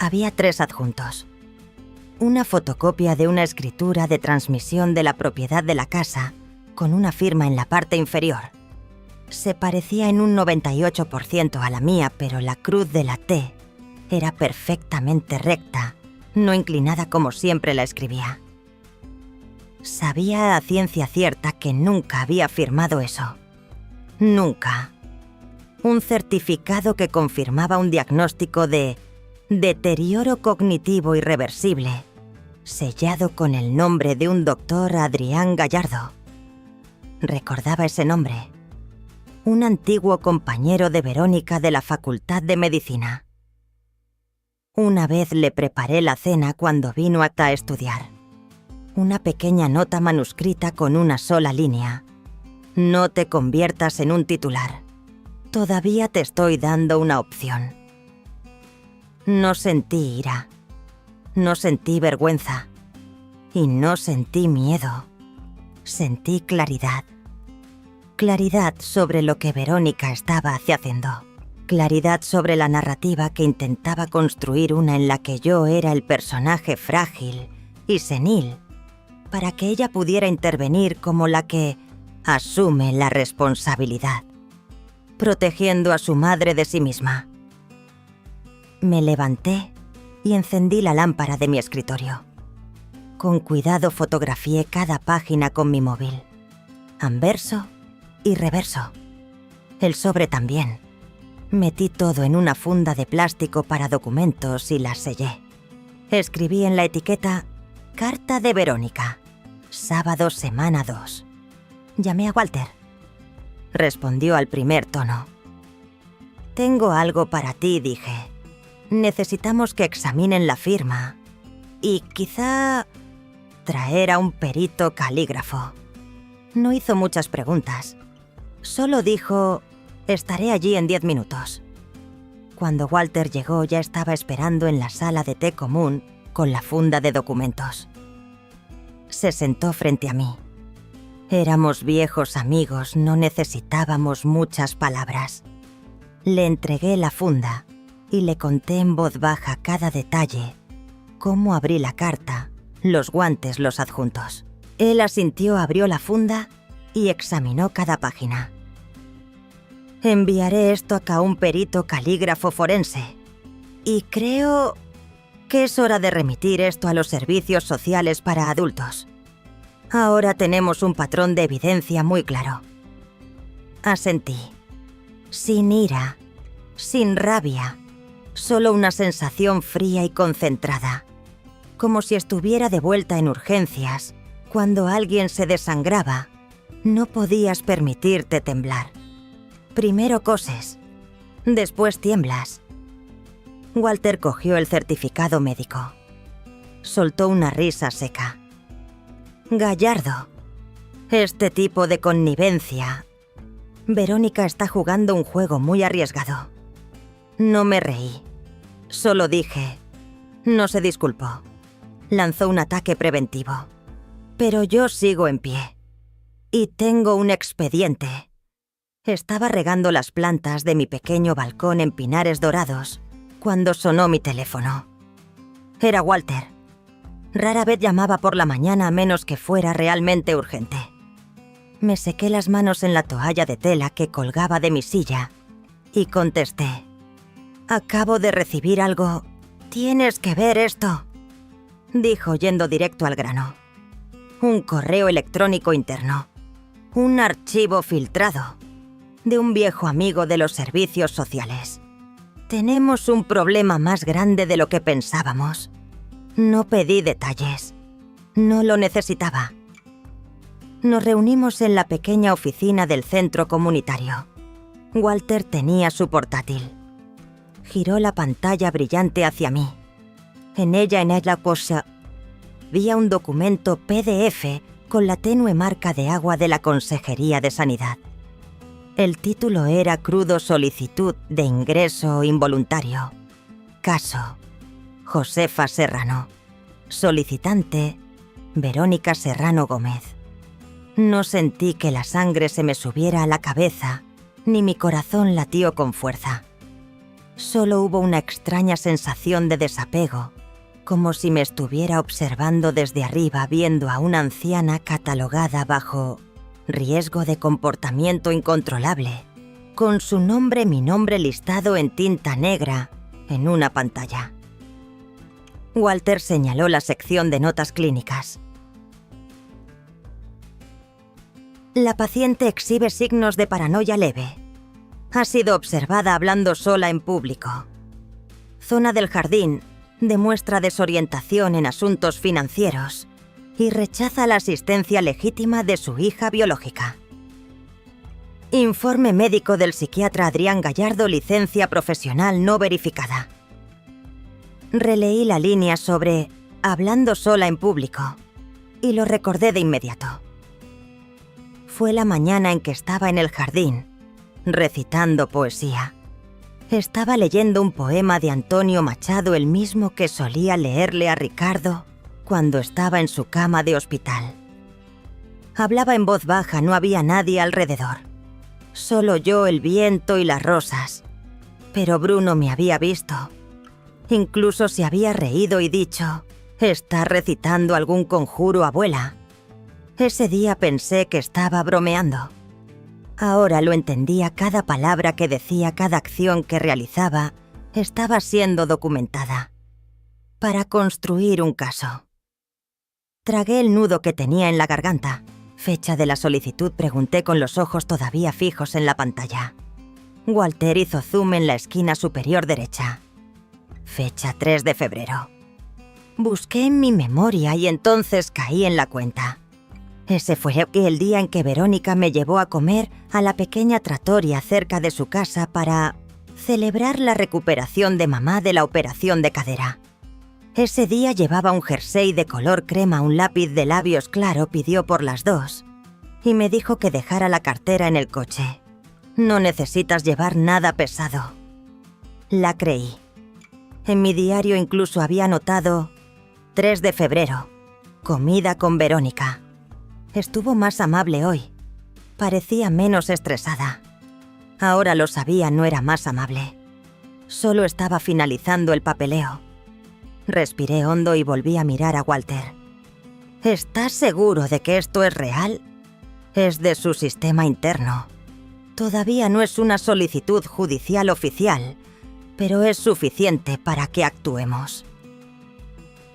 Había 3 adjuntos. Una fotocopia de una escritura de transmisión de la propiedad de la casa, con una firma en la parte inferior. Se parecía en un 98% a la mía, pero la cruz de la T era perfectamente recta, no inclinada como siempre la escribía. Sabía a ciencia cierta que nunca había firmado eso. Nunca. Un certificado que confirmaba un diagnóstico de deterioro cognitivo irreversible, sellado con el nombre de un doctor Adrián Gallardo. Recordaba ese nombre. Un antiguo compañero de Verónica de la Facultad de Medicina. Una vez le preparé la cena cuando vino a estudiar. Una pequeña nota manuscrita con una sola línea. No te conviertas en un titular. Todavía te estoy dando una opción. No sentí ira. No sentí vergüenza. Y no sentí miedo. Sentí claridad. Claridad sobre lo que Verónica estaba haciendo. Claridad sobre la narrativa que intentaba construir, una en la que yo era el personaje frágil y senil, para que ella pudiera intervenir como la que asume la responsabilidad, protegiendo a su madre de sí misma. Me levanté y encendí la lámpara de mi escritorio. Con cuidado fotografié cada página con mi móvil, anverso y reverso. El sobre también. Metí todo en una funda de plástico para documentos y la sellé. Escribí en la etiqueta: Carta de Verónica, sábado semana 2. Llamé a Walter. Respondió al primer tono. Tengo algo para ti, dije. Necesitamos que examinen la firma y quizá traer a un perito calígrafo. No hizo muchas preguntas. Solo dijo: estaré allí en 10 minutos. Cuando Walter llegó, ya estaba esperando en la sala de té común con la funda de documentos. Se sentó frente a mí. Éramos viejos amigos, no necesitábamos muchas palabras. Le entregué la funda y le conté en voz baja cada detalle, cómo abrí la carta, los guantes, los adjuntos. Él asintió, abrió la funda y examinó cada página. Enviaré esto a un perito calígrafo forense. Y creo que es hora de remitir esto a los servicios sociales para adultos. Ahora tenemos un patrón de evidencia muy claro. Asentí. Sin ira, sin rabia, solo una sensación fría y concentrada, como si estuviera de vuelta en urgencias, Cuando alguien se desangraba, no podías permitirte temblar. Primero coses, después tiemblas. Walter cogió el certificado médico. Soltó una risa seca. Gallardo. Este tipo de connivencia. Verónica está jugando un juego muy arriesgado. No me reí. Solo dije... No se disculpó. Lanzó un ataque preventivo. Pero yo sigo en pie. Y tengo un expediente. Estaba regando las plantas de mi pequeño balcón en Pinares Dorados cuando sonó mi teléfono. Era Walter. Rara vez llamaba por la mañana a menos que fuera realmente urgente. Me sequé las manos en la toalla de tela que colgaba de mi silla y contesté. Acabo de recibir algo. Tienes que ver esto, dijo yendo directo al grano. Un correo electrónico interno. Un archivo filtrado de un viejo amigo de los servicios sociales. Tenemos un problema más grande de lo que pensábamos. No pedí detalles. No lo necesitaba. Nos reunimos en la pequeña oficina del centro comunitario. Walter tenía su portátil. Giró la pantalla brillante hacia mí. En ella había un documento PDF con la tenue marca de agua de la Consejería de Sanidad. El título era Crudo solicitud de ingreso involuntario. Caso: Josefa Serrano. Solicitante: Verónica Serrano Gómez. No sentí que la sangre se me subiera a la cabeza, ni mi corazón latió con fuerza. Solo hubo una extraña sensación de desapego, como si me estuviera observando desde arriba viendo a una anciana catalogada bajo riesgo de comportamiento incontrolable, con su nombre, mi nombre listado en tinta negra en una pantalla. Walter señaló la sección de notas clínicas. La paciente exhibe signos de paranoia leve. Ha sido observada hablando sola en público. Zona del jardín. Demuestra desorientación en asuntos financieros y rechaza la asistencia legítima de su hija biológica. Informe médico del psiquiatra Adrián Gallardo, licencia profesional no verificada. Releí la línea sobre hablando sola en público y lo recordé de inmediato. Fue la mañana en que estaba en el jardín, recitando poesía. Estaba leyendo un poema de Antonio Machado, el mismo que solía leerle a Ricardo cuando estaba en su cama de hospital. Hablaba en voz baja, no había nadie alrededor. Solo yo, el viento y las rosas. Pero Bruno me había visto. Incluso se había reído y dicho: «¿Está recitando algún conjuro, abuela?». Ese día pensé que estaba bromeando. Ahora lo entendía, cada palabra que decía, cada acción que realizaba, estaba siendo documentada. Para construir un caso. Tragué el nudo que tenía en la garganta. Fecha de la solicitud, pregunté con los ojos todavía fijos en la pantalla. Walter hizo zoom en la esquina superior derecha. Fecha 3 de febrero. Busqué en mi memoria y entonces caí en la cuenta. Ese fue el día en que Verónica me llevó a comer a la pequeña trattoria cerca de su casa para celebrar la recuperación de mamá de la operación de cadera. Ese día llevaba un jersey de color crema, un lápiz de labios claro, pidió por las 2 y me dijo que dejara la cartera en el coche. No necesitas llevar nada pesado. La creí. En mi diario incluso había anotado 3 de febrero, comida con Verónica. Estuvo más amable hoy. Parecía menos estresada. Ahora lo sabía, no era más amable. Solo estaba finalizando el papeleo. Respiré hondo y volví a mirar a Walter. ¿Estás seguro de que esto es real? Es de su sistema interno. Todavía no es una solicitud judicial oficial, pero es suficiente para que actuemos.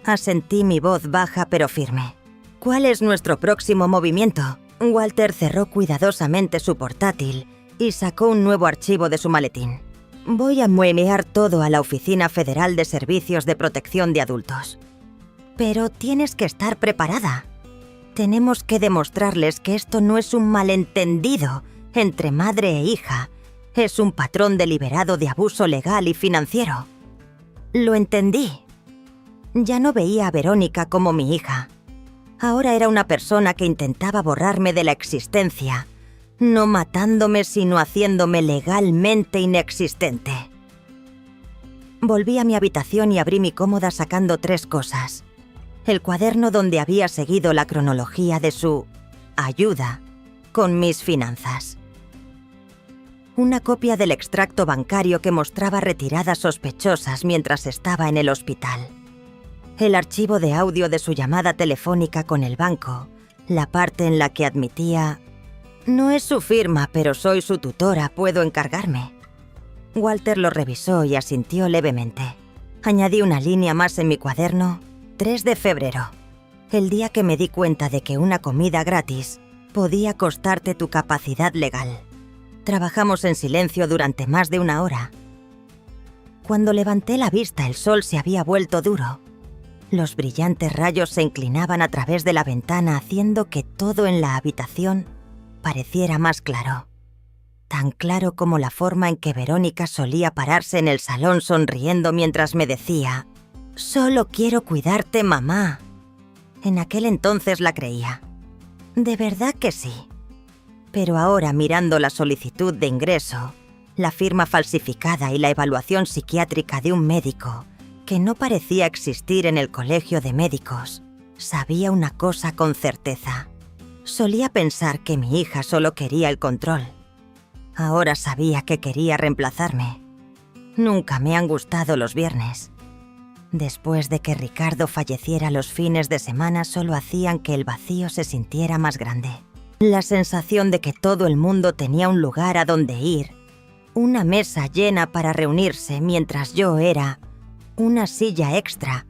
Asentí, mi voz baja pero firme. ¿Cuál es nuestro próximo movimiento? Walter cerró cuidadosamente su portátil y sacó un nuevo archivo de su maletín. Voy a enviar todo a la Oficina Federal de Servicios de Protección de Adultos. Pero tienes que estar preparada. Tenemos que demostrarles que esto no es un malentendido entre madre e hija, es un patrón deliberado de abuso legal y financiero. Lo entendí. Ya no veía a Verónica como mi hija. Ahora era una persona que intentaba borrarme de la existencia, no matándome sino haciéndome legalmente inexistente. Volví a mi habitación y abrí mi cómoda sacando 3 cosas. El cuaderno donde había seguido la cronología de su ayuda con mis finanzas. Una copia del extracto bancario que mostraba retiradas sospechosas mientras estaba en el hospital. El archivo de audio de su llamada telefónica con el banco, la parte en la que admitía: no es su firma, pero soy su tutora, puedo encargarme. Walter lo revisó y asintió levemente. Añadí una línea más en mi cuaderno: 3 de febrero, el día que me di cuenta de que una comida gratis podía costarte tu capacidad legal. Trabajamos en silencio durante más de 1 hora. Cuando levanté la vista, el sol se había vuelto duro. Los brillantes rayos se inclinaban a través de la ventana, haciendo que todo en la habitación pareciera más claro. Tan claro como la forma en que Verónica solía pararse en el salón sonriendo mientras me decía: «Solo quiero cuidarte, mamá». En aquel entonces la creía. De verdad que sí. Pero ahora, mirando la solicitud de ingreso, la firma falsificada y la evaluación psiquiátrica de un médico que no parecía existir en el colegio de médicos, sabía una cosa con certeza. Solía pensar que mi hija solo quería el control. Ahora sabía que quería reemplazarme. Nunca me han gustado los viernes. Después de que Ricardo falleciera, los fines de semana solo hacían que el vacío se sintiera más grande. La sensación de que todo el mundo tenía un lugar a donde ir, una mesa llena para reunirse, mientras yo era una silla extra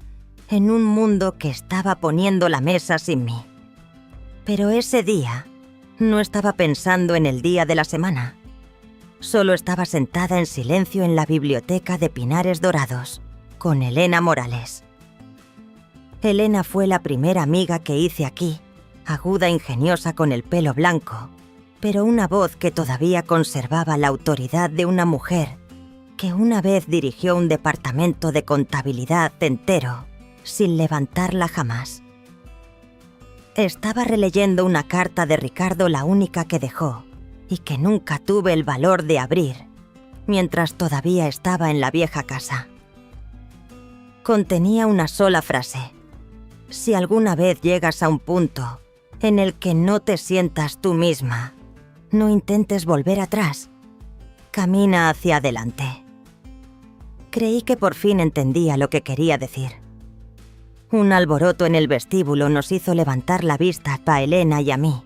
en un mundo que estaba poniendo la mesa sin mí. Pero ese día no estaba pensando en el día de la semana. Solo estaba sentada en silencio en la biblioteca de Pinares Dorados, con Elena Morales. Elena fue la primera amiga que hice aquí, aguda e ingeniosa con el pelo blanco, pero una voz que todavía conservaba la autoridad de una mujer que una vez dirigió un departamento de contabilidad entero, sin levantarla jamás. Estaba releyendo una carta de Ricardo, la única que dejó, y que nunca tuve el valor de abrir, mientras todavía estaba en la vieja casa. Contenía una sola frase: si alguna vez llegas a un punto en el que no te sientas tú misma, no intentes volver atrás, camina hacia adelante. Creí que por fin entendía lo que quería decir. Un alboroto en el vestíbulo nos hizo levantar la vista a Elena y a mí.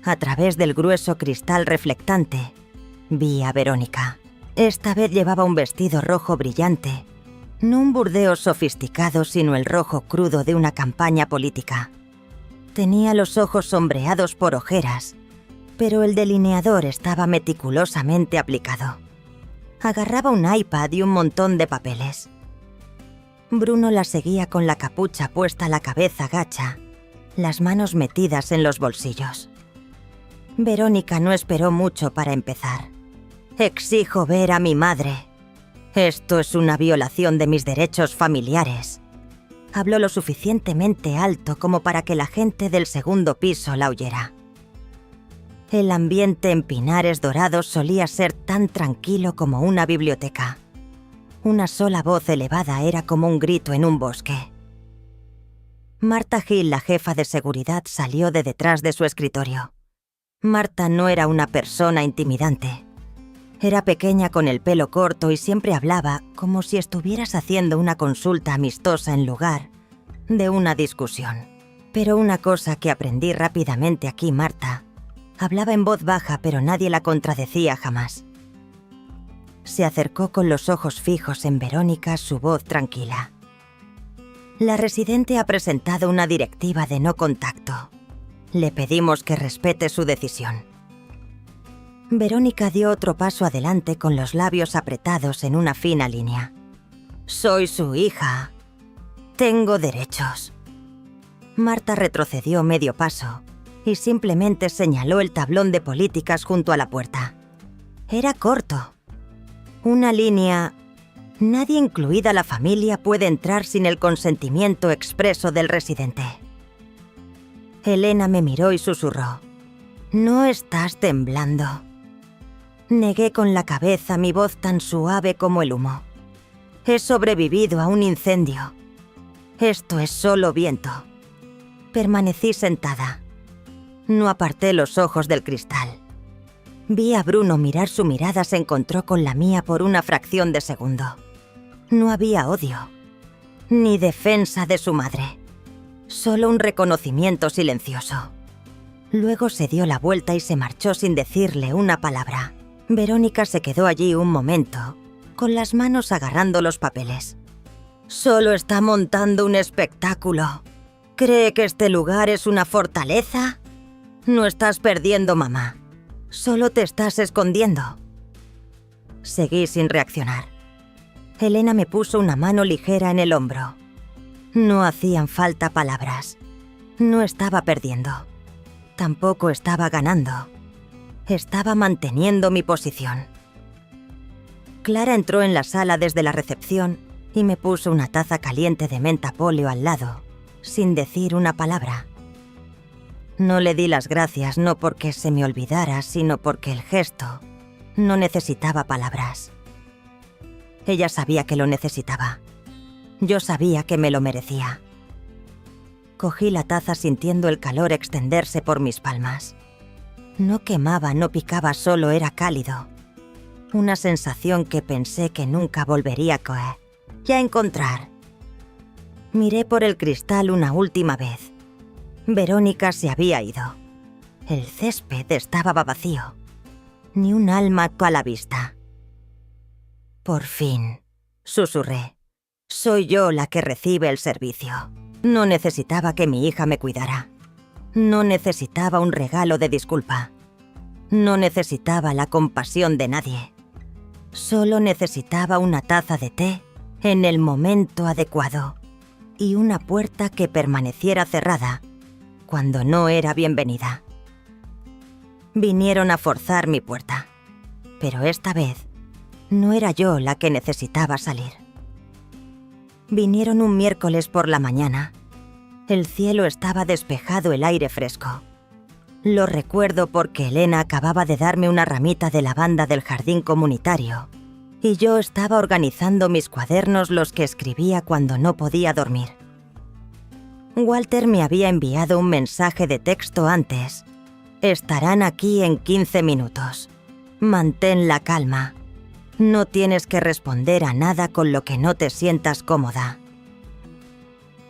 A través del grueso cristal reflectante, vi a Verónica. Esta vez llevaba un vestido rojo brillante, no un burdeo sofisticado, sino el rojo crudo de una campaña política. Tenía los ojos sombreados por ojeras, pero el delineador estaba meticulosamente aplicado. Agarraba un iPad y un montón de papeles. Bruno la seguía con la capucha puesta, la cabeza gacha, las manos metidas en los bolsillos. Verónica no esperó mucho para empezar. «Exijo ver a mi madre. Esto es una violación de mis derechos familiares». Habló lo suficientemente alto como para que la gente del segundo piso la oyera. El ambiente en Pinares Dorados solía ser tan tranquilo como una biblioteca. Una sola voz elevada era como un grito en un bosque. Marta Gil, la jefa de seguridad, salió de detrás de su escritorio. Marta no era una persona intimidante. Era pequeña, con el pelo corto, y siempre hablaba como si estuvieras haciendo una consulta amistosa en lugar de una discusión. Pero una cosa que aprendí rápidamente aquí: Marta hablaba en voz baja, pero nadie la contradecía jamás. Se acercó con los ojos fijos en Verónica, su voz tranquila. La residente ha presentado una directiva de no contacto. Le pedimos que respete su decisión. Verónica dio otro paso adelante con los labios apretados en una fina línea. Soy su hija. Tengo derechos. Marta retrocedió medio paso y simplemente señaló el tablón de políticas junto a la puerta. Era corto. Una línea: nadie, incluida la familia, puede entrar sin el consentimiento expreso del residente. Elena me miró y susurró: «¿No estás temblando?». Negué con la cabeza, mi voz tan suave como el humo. «He sobrevivido a un incendio. Esto es solo viento». Permanecí sentada. No aparté los ojos del cristal. Vi a Bruno mirar, su mirada se encontró con la mía por una fracción de segundo. No había odio, ni defensa de su madre. Solo un reconocimiento silencioso. Luego se dio la vuelta y se marchó sin decirle una palabra. Verónica se quedó allí un momento, con las manos agarrando los papeles. «Solo está montando un espectáculo. ¿Cree que este lugar es una fortaleza? No estás perdiendo, mamá. Solo te estás escondiendo». Seguí sin reaccionar. Elena me puso una mano ligera en el hombro. No hacían falta palabras. No estaba perdiendo. Tampoco estaba ganando. Estaba manteniendo mi posición. Clara entró en la sala desde la recepción y me puso una taza caliente de menta poleo al lado, sin decir una palabra. No le di las gracias, no porque se me olvidara, sino porque el gesto no necesitaba palabras. Ella sabía que lo necesitaba. Yo sabía que me lo merecía. Cogí la taza sintiendo el calor extenderse por mis palmas. No quemaba, no picaba, solo era cálido. Una sensación que pensé que nunca volvería a encontrar. Miré por el cristal una última vez. Verónica se había ido. El césped estaba vacío. Ni un alma a la vista. «Por fin», susurré. «Soy yo la que recibe el servicio. No necesitaba que mi hija me cuidara. No necesitaba un regalo de disculpa. No necesitaba la compasión de nadie. Solo necesitaba una taza de té en el momento adecuado y una puerta que permaneciera cerrada cuando no era bienvenida». Vinieron a forzar mi puerta, pero esta vez no era yo la que necesitaba salir. Vinieron un miércoles por la mañana. El cielo estaba despejado, el aire fresco. Lo recuerdo porque Elena acababa de darme una ramita de lavanda del jardín comunitario y yo estaba organizando mis cuadernos, los que escribía cuando no podía dormir. Walter me había enviado un mensaje de texto antes. «Estarán aquí en 15 minutos. Mantén la calma. No tienes que responder a nada con lo que no te sientas cómoda».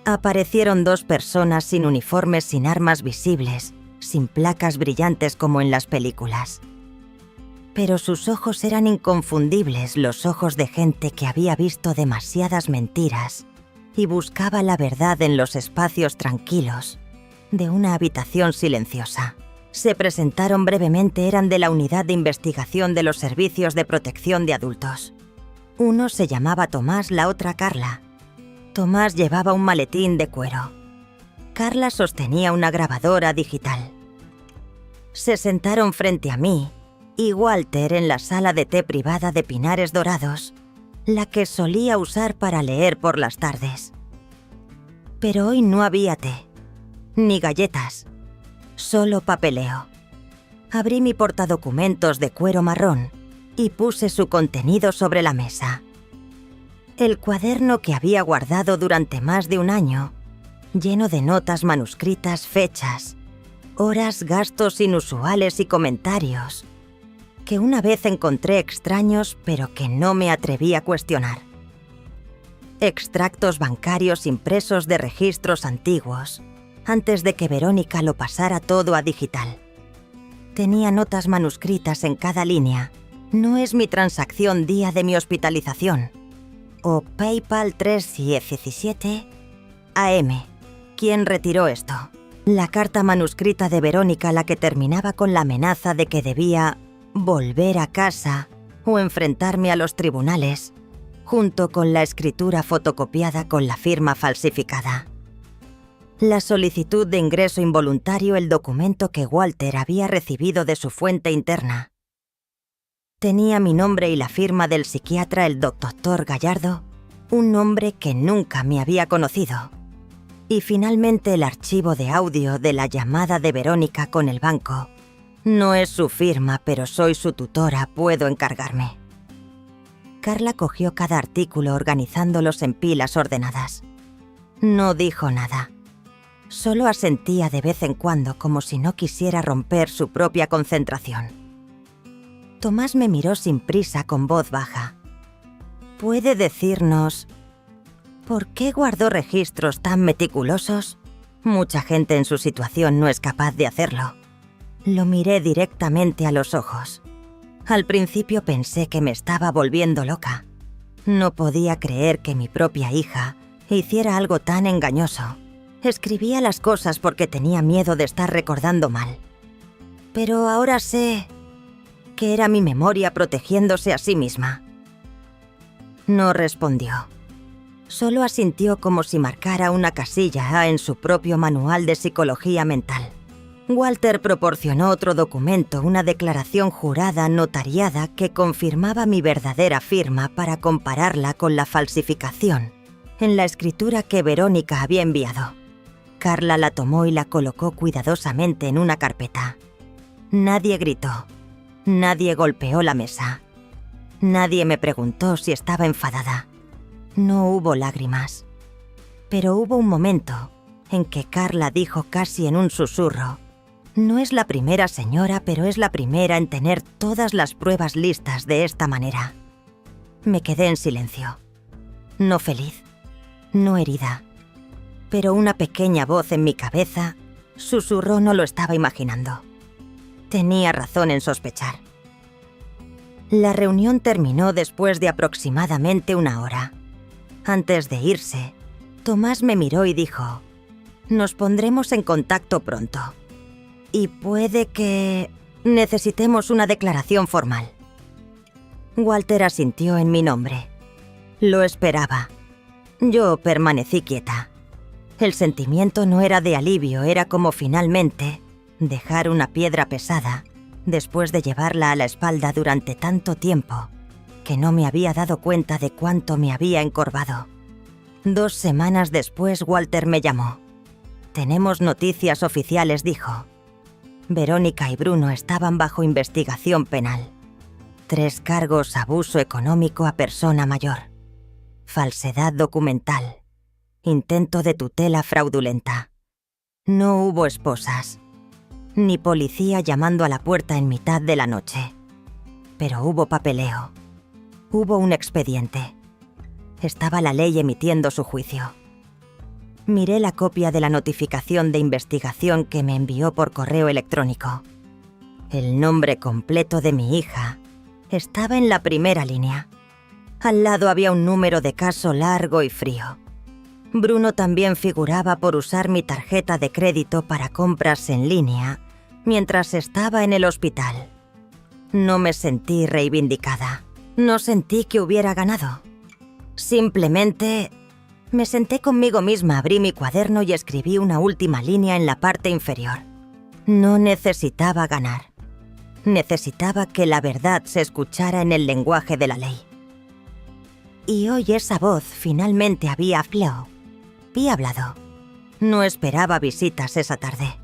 Aparecieron dos personas sin uniformes, sin armas visibles, sin placas brillantes como en las películas. Pero sus ojos eran inconfundibles, los ojos de gente que había visto demasiadas mentiras y buscaba la verdad en los espacios tranquilos de una habitación silenciosa. Se presentaron brevemente, eran de la Unidad de Investigación de los Servicios de Protección de Adultos. Uno se llamaba Tomás, la otra Carla. Tomás llevaba un maletín de cuero. Carla sostenía una grabadora digital. Se sentaron frente a mí y Walter en la sala de té privada de pinares dorados, la que solía usar para leer por las tardes. Pero hoy no había té, ni galletas. Solo papeleo. Abrí mi portadocumentos de cuero marrón y puse su contenido sobre la mesa. El cuaderno que había guardado durante más de un año, lleno de notas manuscritas, fechas, horas, gastos inusuales y comentarios, que una vez encontré extraños pero que no me atreví a cuestionar. Extractos bancarios impresos de registros antiguos, antes de que Verónica lo pasara todo a digital. Tenía notas manuscritas en cada línea. «No es mi transacción día de mi hospitalización». O PayPal 3:17 AM. ¿Quién retiró esto? La carta manuscrita de Verónica, la que terminaba con la amenaza de que debía volver a casa o enfrentarme a los tribunales, junto con la escritura fotocopiada con la firma falsificada. La solicitud de ingreso involuntario, el documento que Walter había recibido de su fuente interna. Tenía mi nombre y la firma del psiquiatra, el Dr. Gallardo, un nombre que nunca me había conocido. Y finalmente el archivo de audio de la llamada de Verónica con el banco. No es su firma, pero soy su tutora, puedo encargarme. Carla cogió cada artículo organizándolos en pilas ordenadas. No dijo nada. Solo asentía de vez en cuando como si no quisiera romper su propia concentración. Tomás me miró sin prisa con voz baja. ¿Puede decirnos por qué guardó registros tan meticulosos? Mucha gente en su situación no es capaz de hacerlo. Lo miré directamente a los ojos. Al principio pensé que me estaba volviendo loca. No podía creer que mi propia hija hiciera algo tan engañoso. Escribía las cosas porque tenía miedo de estar recordando mal. Pero ahora sé que era mi memoria protegiéndose a sí misma. No respondió. Solo asintió como si marcara una casilla A en su propio manual de psicología mental. Walter proporcionó otro documento, una declaración jurada notariada que confirmaba mi verdadera firma para compararla con la falsificación en la escritura que Verónica había enviado. Carla la tomó y la colocó cuidadosamente en una carpeta. Nadie gritó. Nadie golpeó la mesa. Nadie me preguntó si estaba enfadada. No hubo lágrimas. Pero hubo un momento en que Carla dijo casi en un susurro: «No es la primera señora, pero es la primera en tener todas las pruebas listas de esta manera». Me quedé en silencio. No feliz, no herida. Pero una pequeña voz en mi cabeza susurró: no lo estaba imaginando. Tenía razón en sospechar. La reunión terminó después de aproximadamente una hora. Antes de irse, Tomás me miró y dijo: «Nos pondremos en contacto pronto. Y puede que necesitemos una declaración formal». Walter asintió en mi nombre. Lo esperaba. Yo permanecí quieta. El sentimiento no era de alivio, era como finalmente dejar una piedra pesada después de llevarla a la espalda durante tanto tiempo que no me había dado cuenta de cuánto me había encorvado. 2 semanas después, Walter me llamó. «Tenemos noticias oficiales», dijo. Verónica y Bruno estaban bajo investigación penal. 3 cargos: abuso económico a persona mayor, falsedad documental, intento de tutela fraudulenta. No hubo esposas, ni policía llamando a la puerta en mitad de la noche. Pero hubo papeleo. Hubo un expediente. Estaba la ley emitiendo su juicio. Miré la copia de la notificación de investigación que me envió por correo electrónico. El nombre completo de mi hija estaba en la primera línea. Al lado había un número de caso largo y frío. Bruno también figuraba por usar mi tarjeta de crédito para compras en línea mientras estaba en el hospital. No me sentí reivindicada. No sentí que hubiera ganado. Simplemente me senté conmigo misma, abrí mi cuaderno y escribí una última línea en la parte inferior. No necesitaba ganar. Necesitaba que la verdad se escuchara en el lenguaje de la ley. Y hoy esa voz finalmente había hablado. No esperaba visitas esa tarde.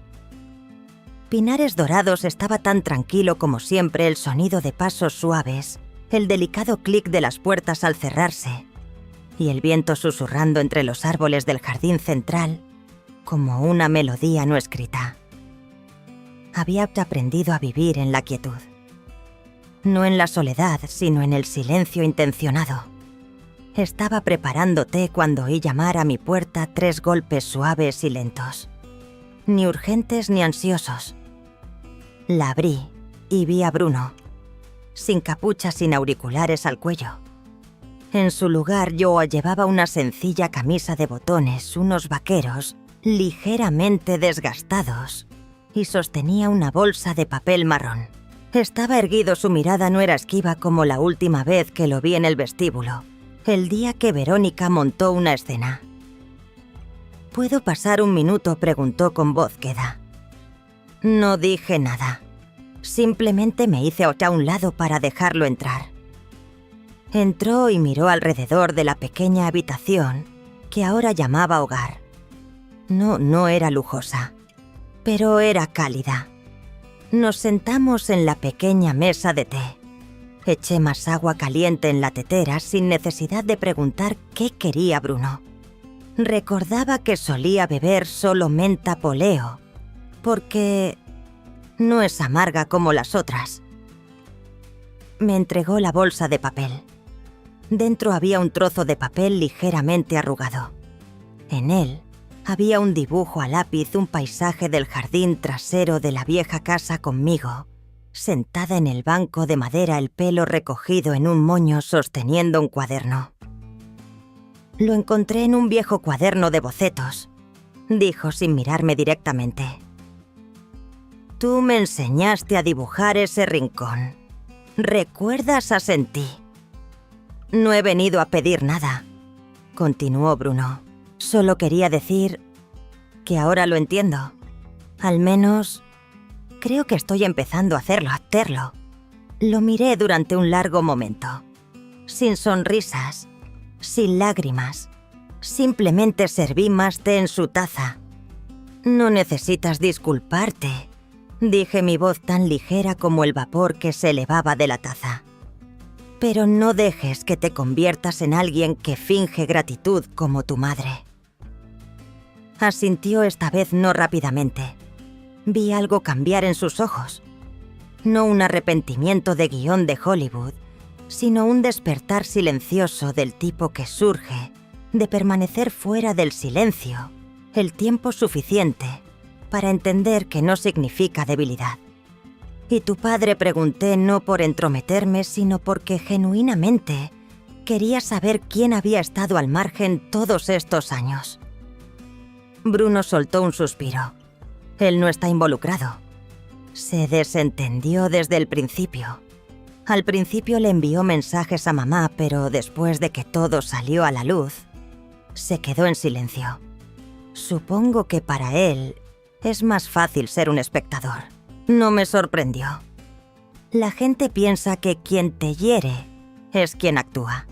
Pinares Dorados estaba tan tranquilo como siempre, el sonido de pasos suaves, el delicado clic de las puertas al cerrarse y el viento susurrando entre los árboles del jardín central como una melodía no escrita. Había aprendido a vivir en la quietud. No en la soledad, sino en el silencio intencionado. Estaba preparando té cuando oí llamar a mi puerta 3 golpes suaves y lentos. Ni urgentes ni ansiosos. La abrí y vi a Bruno, sin capucha, sin auriculares al cuello. En su lugar yo llevaba una sencilla camisa de botones, unos vaqueros ligeramente desgastados y sostenía una bolsa de papel marrón. Estaba erguido, su mirada no era esquiva como la última vez que lo vi en el vestíbulo, el día que Verónica montó una escena. ¿Puedo pasar un minuto?, preguntó con voz queda. No dije nada. Simplemente me hice a un lado para dejarlo entrar. Entró y miró alrededor de la pequeña habitación que ahora llamaba hogar. No era lujosa, pero era cálida. Nos sentamos en la pequeña mesa de té. Eché más agua caliente en la tetera sin necesidad de preguntar qué quería Bruno. Recordaba que solía beber solo menta poleo, porque no es amarga como las otras. Me entregó la bolsa de papel. Dentro había un trozo de papel ligeramente arrugado. En él había un dibujo a lápiz, un paisaje del jardín trasero de la vieja casa conmigo, sentada en el banco de madera, el pelo recogido en un moño, sosteniendo un cuaderno. Lo encontré en un viejo cuaderno de bocetos, dijo sin mirarme directamente. Tú me enseñaste a dibujar ese rincón. ¿Recuerdas a Sentí? No he venido a pedir nada, continuó Bruno. Solo quería decir que ahora lo entiendo. Al menos, creo que estoy empezando a hacerlo. Lo miré durante un largo momento. Sin sonrisas, sin lágrimas. Simplemente serví más té en su taza. No necesitas disculparte, dije, mi voz tan ligera como el vapor que se elevaba de la taza. Pero no dejes que te conviertas en alguien que finge gratitud como tu madre. Asintió, esta vez no rápidamente. Vi algo cambiar en sus ojos. No un arrepentimiento de guión de Hollywood, sino un despertar silencioso del tipo que surge de permanecer fuera del silencio el tiempo suficiente para entender que no significa debilidad. ¿Y tu padre?, pregunté, no por entrometerme, sino porque genuinamente quería saber quién había estado al margen todos estos años. Bruno soltó un suspiro. Él no está involucrado. Se desentendió desde el principio. Al principio le envió mensajes a mamá, pero después de que todo salió a la luz, se quedó en silencio. Supongo que para él es más fácil ser un espectador. No me sorprendió. La gente piensa que quien te hiere es quien actúa.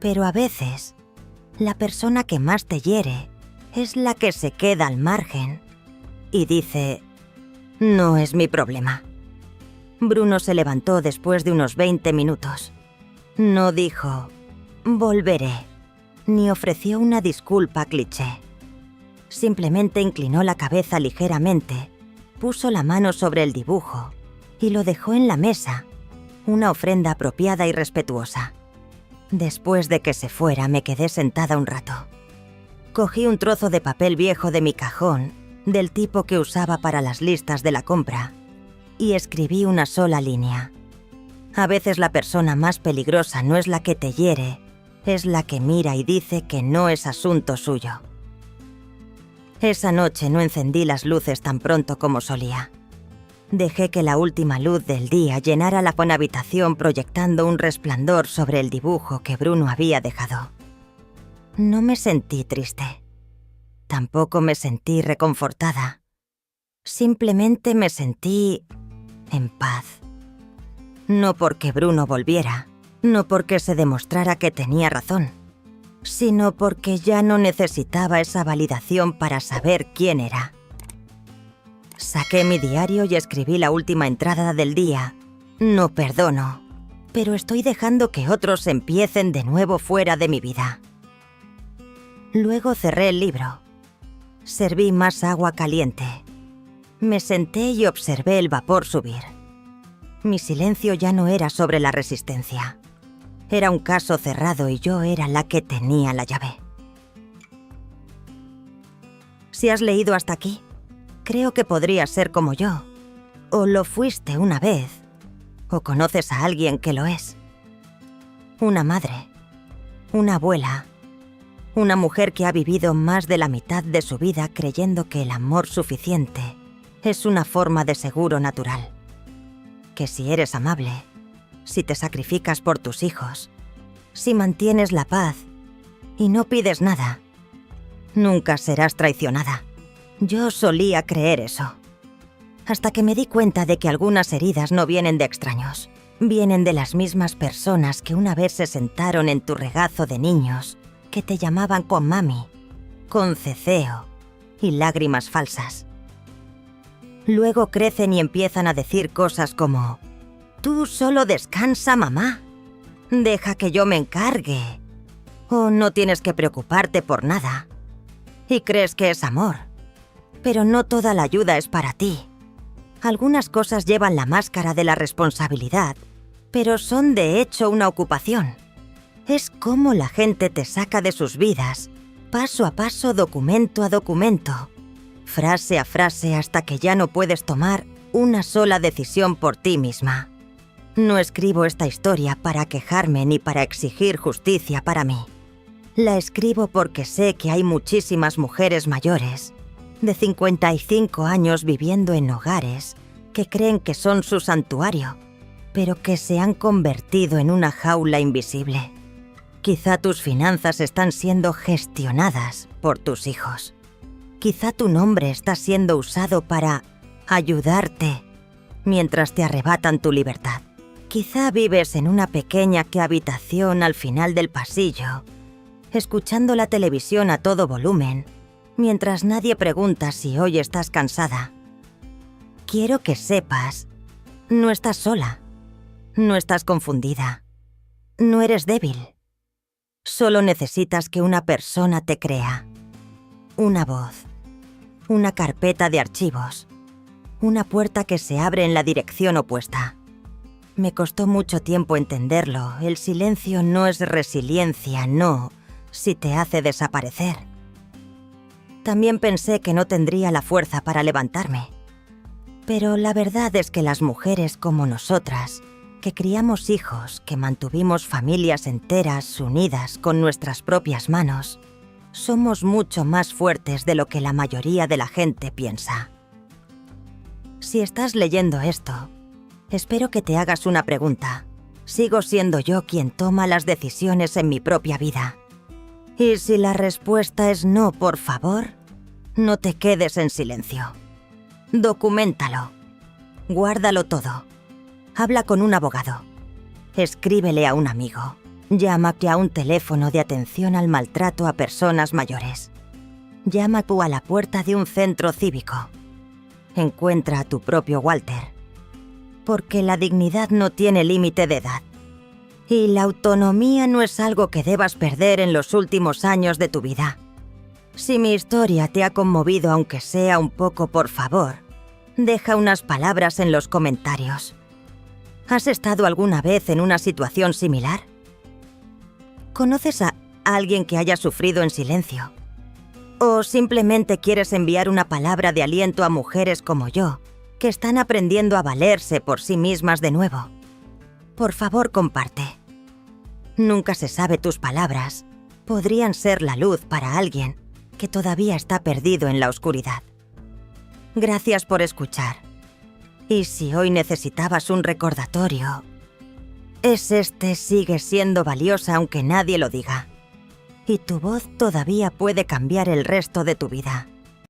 Pero a veces, la persona que más te hiere es la que se queda al margen y dice, no es mi problema. Bruno se levantó después de unos 20 minutos. No dijo, volveré, ni ofreció una disculpa cliché. Simplemente inclinó la cabeza ligeramente, puso la mano sobre el dibujo y lo dejó en la mesa, una ofrenda apropiada y respetuosa. Después de que se fuera, me quedé sentada un rato. Cogí un trozo de papel viejo de mi cajón, del tipo que usaba para las listas de la compra, y escribí una sola línea. A veces la persona más peligrosa no es la que te hiere, es la que mira y dice que no es asunto suyo. Esa noche no encendí las luces tan pronto como solía. Dejé que la última luz del día llenara la habitación, proyectando un resplandor sobre el dibujo que Bruno había dejado. No me sentí triste. Tampoco me sentí reconfortada. Simplemente me sentí en paz. No porque Bruno volviera, no porque se demostrara que tenía razón, sino porque ya no necesitaba esa validación para saber quién era. Saqué mi diario y escribí la última entrada del día. No perdono, pero estoy dejando que otros empiecen de nuevo fuera de mi vida. Luego cerré el libro. Serví más agua caliente. Me senté y observé el vapor subir. Mi silencio ya no era sobre la resistencia. Era un caso cerrado y yo era la que tenía la llave. Si has leído hasta aquí, creo que podrías ser como yo. O lo fuiste una vez, o conoces a alguien que lo es. Una madre, una abuela, una mujer que ha vivido más de la mitad de su vida creyendo que el amor suficiente es una forma de seguro natural. Que si eres amable, si te sacrificas por tus hijos, si mantienes la paz y no pides nada, Nunca serás traicionada. Yo solía creer eso. Hasta que me di cuenta de que algunas heridas no vienen de extraños. Vienen de las mismas personas que una vez se sentaron en tu regazo de niños, que te llamaban con mami, con ceceo y lágrimas falsas. Luego crecen y empiezan a decir cosas como: «Tú solo descansa, mamá. Deja que yo me encargue». O «No tienes que preocuparte por nada». Y crees que es amor. Pero no toda la ayuda es para ti. Algunas cosas llevan la máscara de la responsabilidad, pero son de hecho una ocupación. Es como la gente te saca de sus vidas, paso a paso, documento a documento, frase a frase, hasta que ya no puedes tomar una sola decisión por ti misma. No escribo esta historia para quejarme ni para exigir justicia para mí. La escribo porque sé que hay muchísimas mujeres mayores, de 55 años, viviendo en hogares que creen que son su santuario, pero que se han convertido en una jaula invisible. Quizá tus finanzas están siendo gestionadas por tus hijos. Quizá tu nombre está siendo usado para ayudarte mientras te arrebatan tu libertad. Quizá vives en una pequeña habitación al final del pasillo, escuchando la televisión a todo volumen, mientras nadie pregunta si hoy estás cansada. Quiero que sepas, no estás sola, no estás confundida, no eres débil. Solo necesitas que una persona te crea. Una voz, una carpeta de archivos, una puerta que se abre en la dirección opuesta. Me costó mucho tiempo entenderlo. El silencio no es resiliencia, no, si te hace desaparecer. También pensé que no tendría la fuerza para levantarme. Pero la verdad es que las mujeres como nosotras, que criamos hijos, que mantuvimos familias enteras unidas con nuestras propias manos, somos mucho más fuertes de lo que la mayoría de la gente piensa. Si estás leyendo esto, espero que te hagas una pregunta. ¿Sigo siendo yo quien toma las decisiones en mi propia vida? Y si la respuesta es no, por favor, no te quedes en silencio. Documéntalo. Guárdalo todo. Habla con un abogado. Escríbele a un amigo. Llámate a un teléfono de atención al maltrato a personas mayores. Llama tú a la puerta de un centro cívico. Encuentra a tu propio Walter. Porque la dignidad no tiene límite de edad. Y la autonomía no es algo que debas perder en los últimos años de tu vida. Si mi historia te ha conmovido, aunque sea un poco, por favor, deja unas palabras en los comentarios. ¿Has estado alguna vez en una situación similar? ¿Conoces a alguien que haya sufrido en silencio? ¿O simplemente quieres enviar una palabra de aliento a mujeres como yo, que están aprendiendo a valerse por sí mismas de nuevo? Por favor, comparte. Nunca se sabe, tus palabras podrían ser la luz para alguien que todavía está perdido en la oscuridad. Gracias por escuchar. Y si hoy necesitabas un recordatorio, sigue siendo valiosa aunque nadie lo diga. Y tu voz todavía puede cambiar el resto de tu vida.